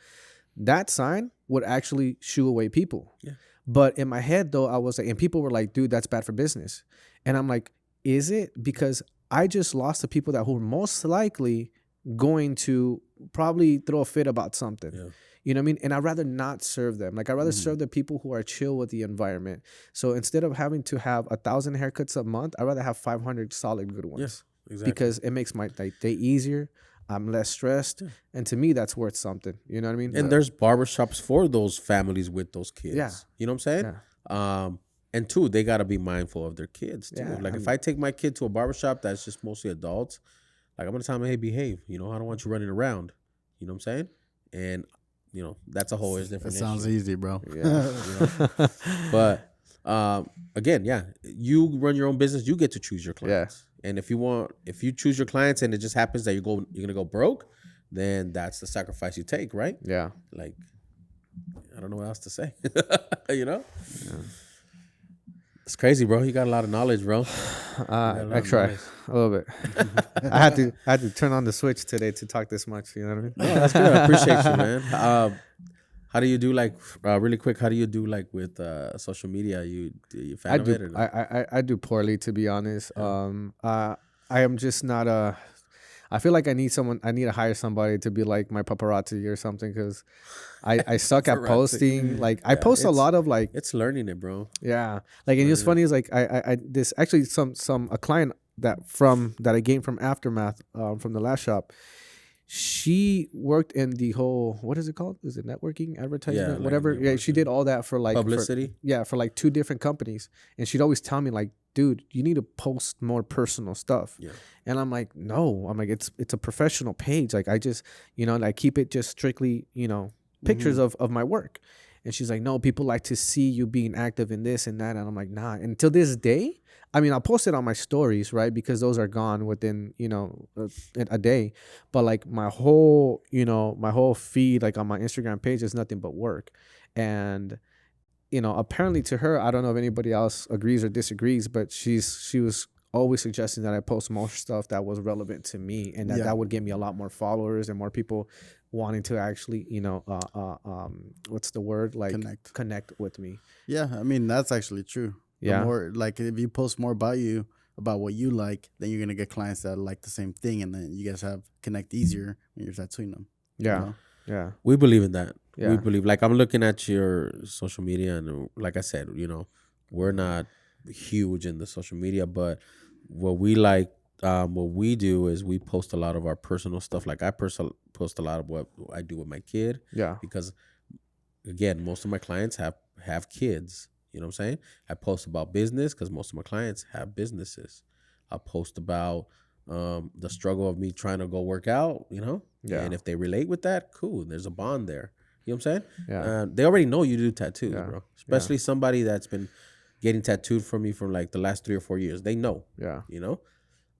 That sign would actually shoo away people. Yeah. But in my head though, I was like, and people were like, dude, that's bad for business. And I'm like, is it? Because I just lost the people that who were most likely going to probably throw a fit about something. Yeah. You know what I mean? And I'd rather not serve them. Like I'd rather serve the people who are chill with the environment. So instead of having to have 1,000 haircuts a month, I'd rather have 500 solid good ones. Yeah, exactly. Because it makes my day easier. I'm less stressed. Yeah. And to me, that's worth something. You know what I mean? And there's barbershops for those families with those kids. Yeah. You know what I'm saying? Yeah. And two, they got to be mindful of their kids too. Yeah, Like if I take my kid to a barbershop that's just mostly adults, like I'm going to tell them, hey, behave. You know, I don't want you running around. You know what I'm saying? And, you know, that's a whole different That sounds issue. easy, bro. Yeah. You know? But again, yeah, you run your own business. You get to choose your clients. And if you choose your clients and it just happens that you're going to go broke, then that's the sacrifice you take, right? Yeah. Like, I don't know what else to say. You know? Yeah. It's crazy, bro. You got a lot of knowledge, bro. I try a little bit. I had to turn on the switch today to talk this much. You know what I mean? No, that's good. I appreciate you, man. How do you do like really quick? How do you do like with social media? You fan of it or not? I do poorly, to be honest. I am just not a. I feel like I need to hire somebody to be like my paparazzi or something, because I suck at Paparazzi. posting. Like I post a lot of like, It's learning it, bro. yeah. Like, and it's funny is like I this actually a client that I gained from Aftermath from the last shop. She worked in the whole, what is it called? Is it networking, advertisement, Yeah, like whatever? Yeah, she did all that for like Publicity. for like 2 different companies, and she'd always tell me like, dude, you need to post more personal stuff. Yeah. And I'm like, no, I'm like, it's a professional page. Like I just, you know, like keep it just strictly, you know, pictures of my work. And she's like, no, people like to see you being active in this and that. And I'm like, nah. And till this day, I mean, I'll post it on my stories, right? Because those are gone within, you know, a day. But like my whole feed, like on my Instagram page is nothing but work. And, you know, apparently to her, I don't know if anybody else agrees or disagrees, but she was always suggesting that I post more stuff that was relevant to me, and that would give me a lot more followers and more people wanting to actually, you know, what's the word? Like connect with me. Yeah, I mean, that's actually true. Yeah. The more, like, if you post more about what you like, then you're gonna get clients that like the same thing, and then you guys connect easier when you're tattooing them. Yeah. You know? Yeah. We believe in that. Yeah. We believe, like, I'm looking at your social media, and like I said, you know, we're not huge in the social media, but what we like, what we do is we post a lot of our personal stuff. Like I post a lot of what I do with my kid. Yeah. Because again, most of my clients have kids. You know what I'm saying? I post about business because most of my clients have businesses. I post about the struggle of me trying to go work out, you know? Yeah. And if they relate with that, cool. There's a bond there. You know what I'm saying? Yeah. They already know you do tattoos, Yeah. bro. Especially somebody that's been getting tattooed from me for like the last 3 or 4 years. They know. Yeah. You know?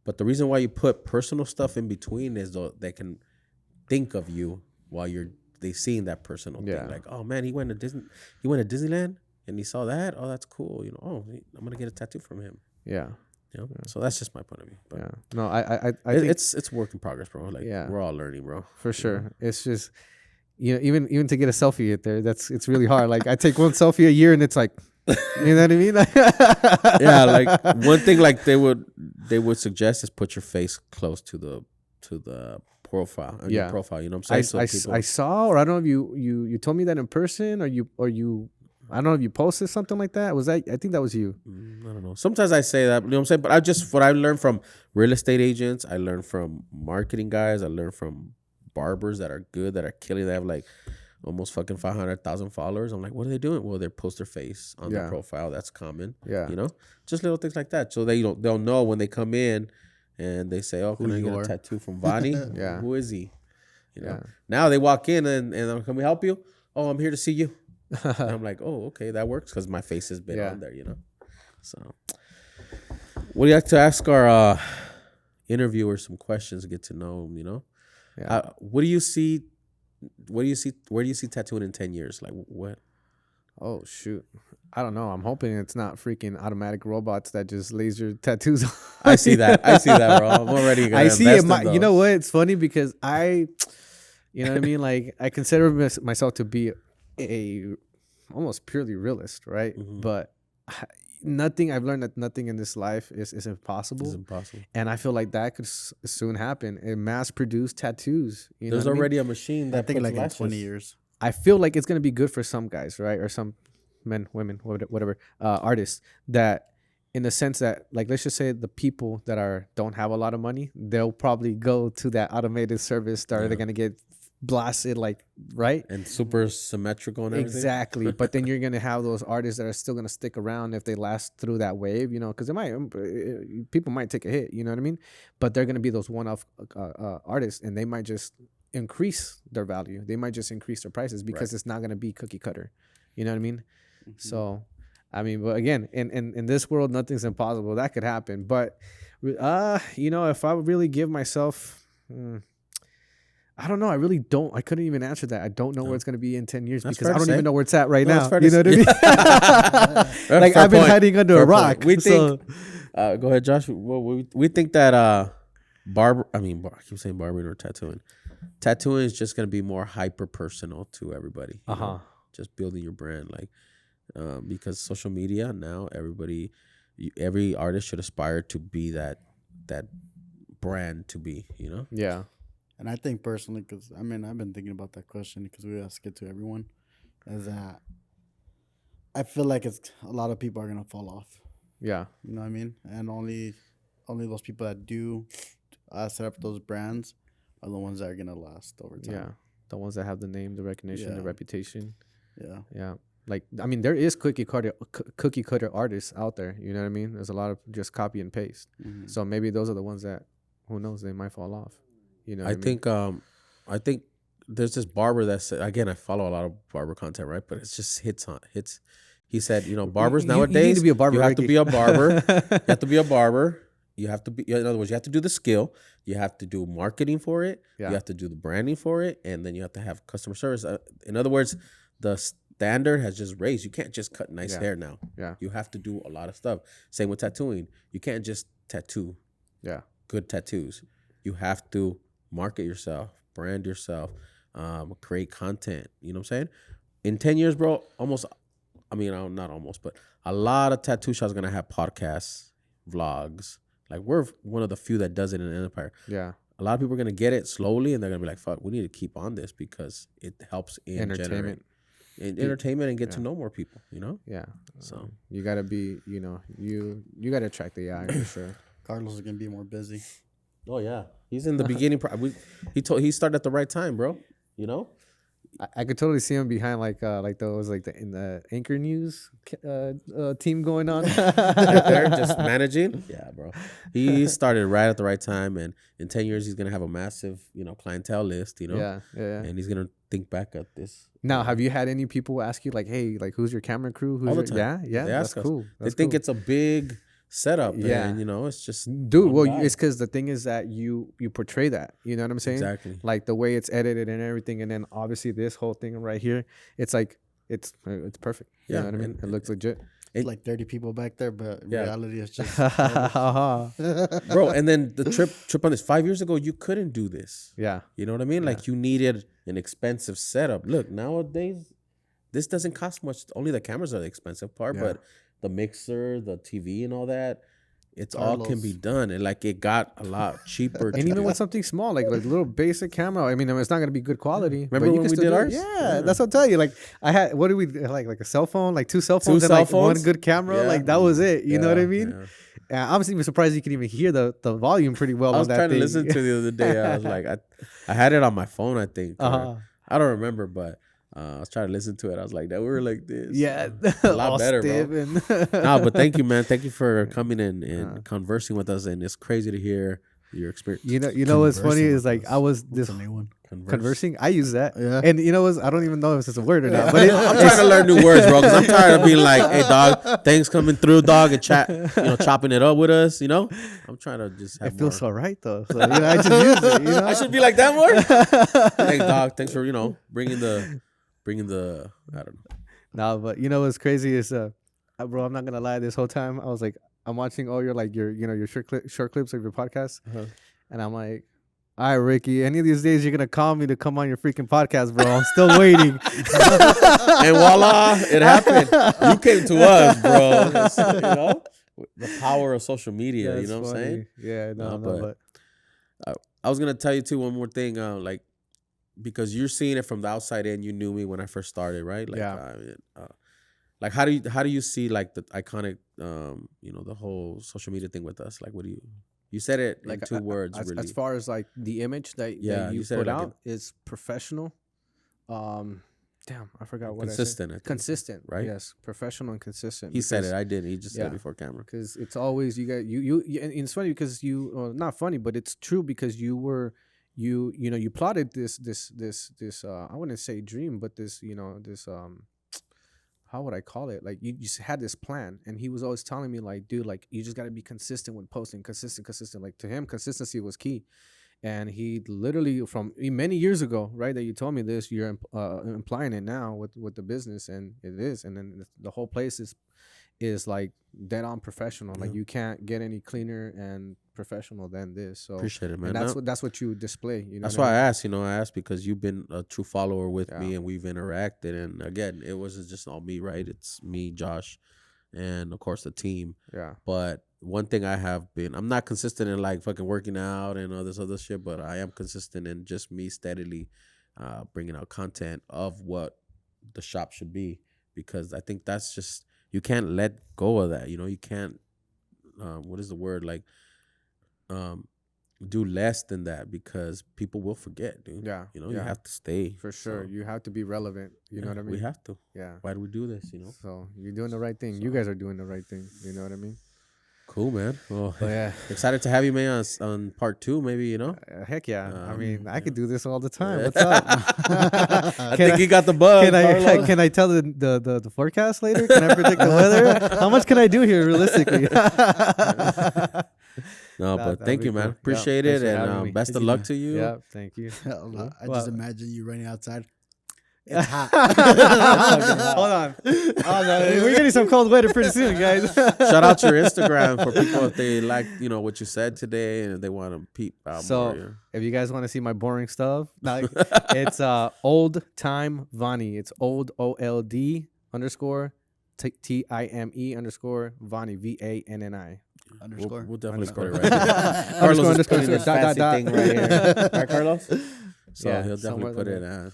But the reason why you put personal stuff in between is so they can think of you while they seeing that personal thing. Like, oh man, he went to Disneyland and he saw that. Oh, that's cool. You know, oh, I'm gonna get a tattoo from him. Yeah. You know? So that's just my point of view. But Yeah. No, I think it's work in progress, bro. Like we're all learning, bro. for sure. It's just, you know, even to get a selfie at there, it's really hard. Like I take one selfie a year and it's like, you know what I mean? Yeah, like one thing like they would suggest is put your face close to the profile. Your profile, you know what I'm saying? I saw, or I don't know if you told me that in person, or you I don't know if you posted something like that. Was that, I think that was you. I don't know. Sometimes I say that, you know what I'm saying? But what I learned from real estate agents, I learned from marketing guys, I learned from barbers that are good, that are killing. They have like almost fucking 500,000 followers. I'm like, what are they doing? Well, they post their face on their profile. That's common. Yeah. You know, just little things like that. So they'll know when they come in and they say, oh, can I get a tattoo from Vanni? Yeah. Who is he? You know, now they walk in and can we help you? Oh, I'm here to see you. And I'm like, oh, okay, that works because my face has been on there, you know. So, what do you like to ask our interviewers some questions to get to know them? You know, what do you see? Where do you see tattooing in 10 years? Like what? Oh shoot. I don't know. I'm hoping it's not freaking automatic robots that just laser tattoos. I see that. I see that, bro. I'm already gonna I see invest it. in those. You know what? It's funny because you know what I mean? Like I consider myself to be a almost purely realist, right? Mhm. But I've learned that nothing in this life is impossible. It's impossible. And I feel like that could soon happen. And mass produced tattoos. You know There's what I mean? already a machine I that think puts like in lashes. 20 years. I feel like it's gonna be good for some guys, right? Or some men, women, whatever, artists. That, in the sense that, like, let's just say the people that don't have a lot of money, they'll probably go to that automated service that they're gonna get blasted, like, right? And super symmetrical and everything. Exactly. But then you're gonna have those artists that are still gonna stick around if they last through that wave, you know, because people might take a hit, you know what I mean? But they're gonna be those one-off artists, and they might just increase their value. They might just increase their prices because it's not gonna be cookie cutter. You know what I mean? Mm-hmm. So, I mean, but again, in this world, nothing's impossible. That could happen. But, you know, if I would really give myself, I don't know. I really don't. I couldn't even answer that. I don't know where it's going to be in 10 years That's because fair I to don't even say. know where it's at right No, now. it's fair You to know what I mean? Like, Fair I've been point. hiding under Fair a rock. point. We so- think. Go ahead, Josh. We think that I keep saying barbering or tattooing. Tattooing is just gonna be more hyper personal to everybody. you know? Just building your brand, like, because social media now, every artist should aspire to be that brand to be. You know. Yeah. And I think personally, because I mean, I've been thinking about that question because we ask it to everyone, is that I feel like it's a lot of people are gonna fall off. Yeah. You know what I mean? And only those people that do set up those brands are the ones that are gonna last over time. Yeah. The ones that have the name, the recognition, the Yeah. reputation. Yeah. Yeah. Like, I mean, there is cookie cutter artists out there. You know what I mean? There's a lot of just copy and paste. Mhm. So maybe those are the ones that, who knows, they might fall off. You know what I think there's this barber that said, again, I follow a lot of barber content, right? But it's just hits. He said, you know, barbers You need nowadays, to be a barber, you have to Ricky. be a barber. You have to be a barber. You have to be, in other words, you have to do the skill. You have to do marketing for it. Yeah. You have to do the branding for it. And then you have to have customer service. In other words, the standard has just raised. You can't just cut nice hair now. Yeah. You have to do a lot of stuff. Same with tattooing. You can't just tattoo Yeah. good tattoos. You have to market yourself, brand yourself, create content. You know what I'm saying? In 10 years, bro, not almost, but a lot of tattoo shops are going to have podcasts, vlogs. Like, we're one of the few that does it in an empire. Yeah. A lot of people are going to get it slowly, and they're going to be like, fuck, we need to keep on this because it helps in Entertainment. entertainment and get to know more people, you know? Yeah. So You gotta be, you know, you gotta attract the eye for sure. Carlos is gonna be more busy. oh yeah, he's in the beginning. He started at the right time, bro. You know? I could totally see him behind like those in the anchor news team going on. Right there, just managing. Yeah, bro. He started right at the right time, and in 10 years, he's gonna have a massive, clientele list. You know, Yeah. and he's gonna think back at this. Now, have you had any people ask you like, "Hey, like, who's your camera crew?" Who's All the your-" time. Yeah, They that's ask us. cool. They think it's a big setup. Yeah. And, it's just dude. one Well, guy. it's because the thing is that you portray that. You know what I'm saying? Exactly. Like the way it's edited and everything, and then obviously this whole thing right here, it's like it's perfect. You Yeah, know what I mean? and- It looks legit. It's like 30 people back there, but in Yeah. reality, it's just Bro, and then the trip on this 5 years ago, you couldn't do this. Yeah. You know what I mean? Like, you needed an expensive setup. Look, nowadays, this doesn't cost much. Only the cameras are the expensive part, Yeah. but the mixer, the TV, and all that, it's all can be Carlos. done. And like, it got a lot cheaper. And even with something small, like a little basic camera, I mean, it's not gonna be good quality. Remember but you when can we still did do it. ours? Yeah, Yeah. that's what I'll tell you. Like, I had, what did we like a cell phone, like two cell phones, and cell like one phones? good camera. Yeah. Like that was it. You know what I Yeah, mean? yeah. I was even surprised you could even hear the volume pretty well I on was that trying thing. to listen to the other day. I was like, I had it on my phone, I think. or- Uh-huh. I don't remember, but I was trying to listen to it. I was like, that we were like this. Yeah, A lot all better, bro. stiff and- No, but thank you, man. Thank you for coming in and conversing with us. And it's crazy to hear your experience. You know what's funny Conversing is like with I was What's this the new one? conversing. I use that, Yeah. and you know what? I don't even know if it's a word or not. But I'm trying to learn new words, bro, because I'm tired of being like, hey, dog, thanks coming through, dog, and chopping it up with us, I'm trying to just have it feels more. so right though. So, I just use it. I should be like that more? Thanks, dog. Thanks for, bringing the, I don't know. No, but you know what's crazy is, bro, I'm not gonna lie. This whole time, I was like, I'm watching all your like your short clips of your podcast, Uh-huh. and I'm like, all right, Ricky, any of these days you're gonna call me to come on your freaking podcast, bro. I'm still waiting. And voila, it happened. You came to us, bro. It's, you know, the power of social media. That's you know what I'm funny. saying? Yeah, No, but I was gonna tell you too one more thing. Like, because you're seeing it from the outside in. You knew me when I first started, right? Like, Yeah. I mean, like how do you see like the iconic, you know, the whole social media thing with us? Like, what do you said it in like two words, as, really. as far as like the image that Yeah, you you said put it like out is professional. Damn, I forgot what consistent, I I said. think. Consistent, Right? Yes, professional and consistent. He said it. I didn't. He just said Yeah. it before camera. Because it's always you got and it's funny because not funny, but it's true because you know you plotted this I wouldn't say dream, but this how would I call it, like you just had this plan, and he was always telling me like, dude, like you just got to be consistent with posting, consistent. Like to him consistency was key. And he literally from many years ago, right, that you told me this, you're implying it now with the business, and it is, and then the whole place is like dead on professional. Like Yeah. you can't get any cleaner and professional than this. So Appreciate it, man. and that's what you display. You know, That's what why I mean? asked. You know, I asked because you've been a true follower with me, Yeah. and we've interacted. And again, it wasn't just all me, right? It's me, Josh, and of course the team. Yeah, But one thing I have been, I'm not consistent in like fucking working out and all this other shit, but I am consistent in just me steadily bringing out content of what the shop should be, because I think that's just, you can't let go of that. You know, you can't, what is the word? Like, do less than that, because people will forget, dude. yeah, You know, you yeah, have to stay. for sure. So, You have to be relevant. You know yeah, what I mean? We have to. Yeah. Why do we do this, you know? So you're doing the right thing. You So- guys are doing the right thing. You know what I mean? Cool, man. Well, But yeah. excited to have you, man, on part 2, maybe, you know? Heck yeah! I mean, I yeah. could do this all the time. Yeah. What's up? I think you got the bug. Carlos. Can I tell the forecast later? Can I predict the weather? How much can I do here realistically? No, Nah, but that'd thank be you, man. cool. Appreciate Thanks it. for And having me. best of Thank you, luck man. to you. Yeah, thank you. I Well- just imagine you running outside. It's hot. Hold on. We're getting some cold weather pretty soon, guys. Shout out your Instagram for people if they like, you know, what you said today and they want to peep out So, more. Yeah. if you guys want to see my boring stuff, like, it's old time Vanni. It's old OLD _ TIME _ Vanni VANNI. Underscore. We'll definitely Underscore. put it right here. Carlos is Underscore, putting this dot, fancy dot, thing dot. right here. Right, Carlos? So Yeah, he'll somewhere definitely put there. it.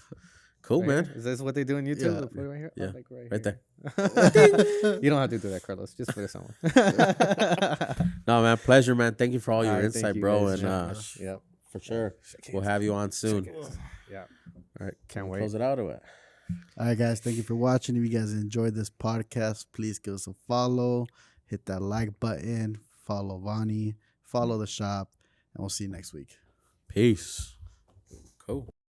Cool, Right man. here? Is this what they do on YouTube? Yeah. They put it right here? Oh, Yeah. like Right there. there. You don't have to do that, Carlos. Just put it somewhere. No, man. Pleasure, man. Thank you for all your All right, thank insight, you bro. guys. And Yep. for sure, we'll have you on soon. Yeah. All right. Can't We'll wait. Close it out or what? All right, guys. Thank you for watching. If you guys enjoyed this podcast, please give us a follow. Hit that like button. Follow Vanni. Follow the shop. And we'll see you next week. Peace. Cool.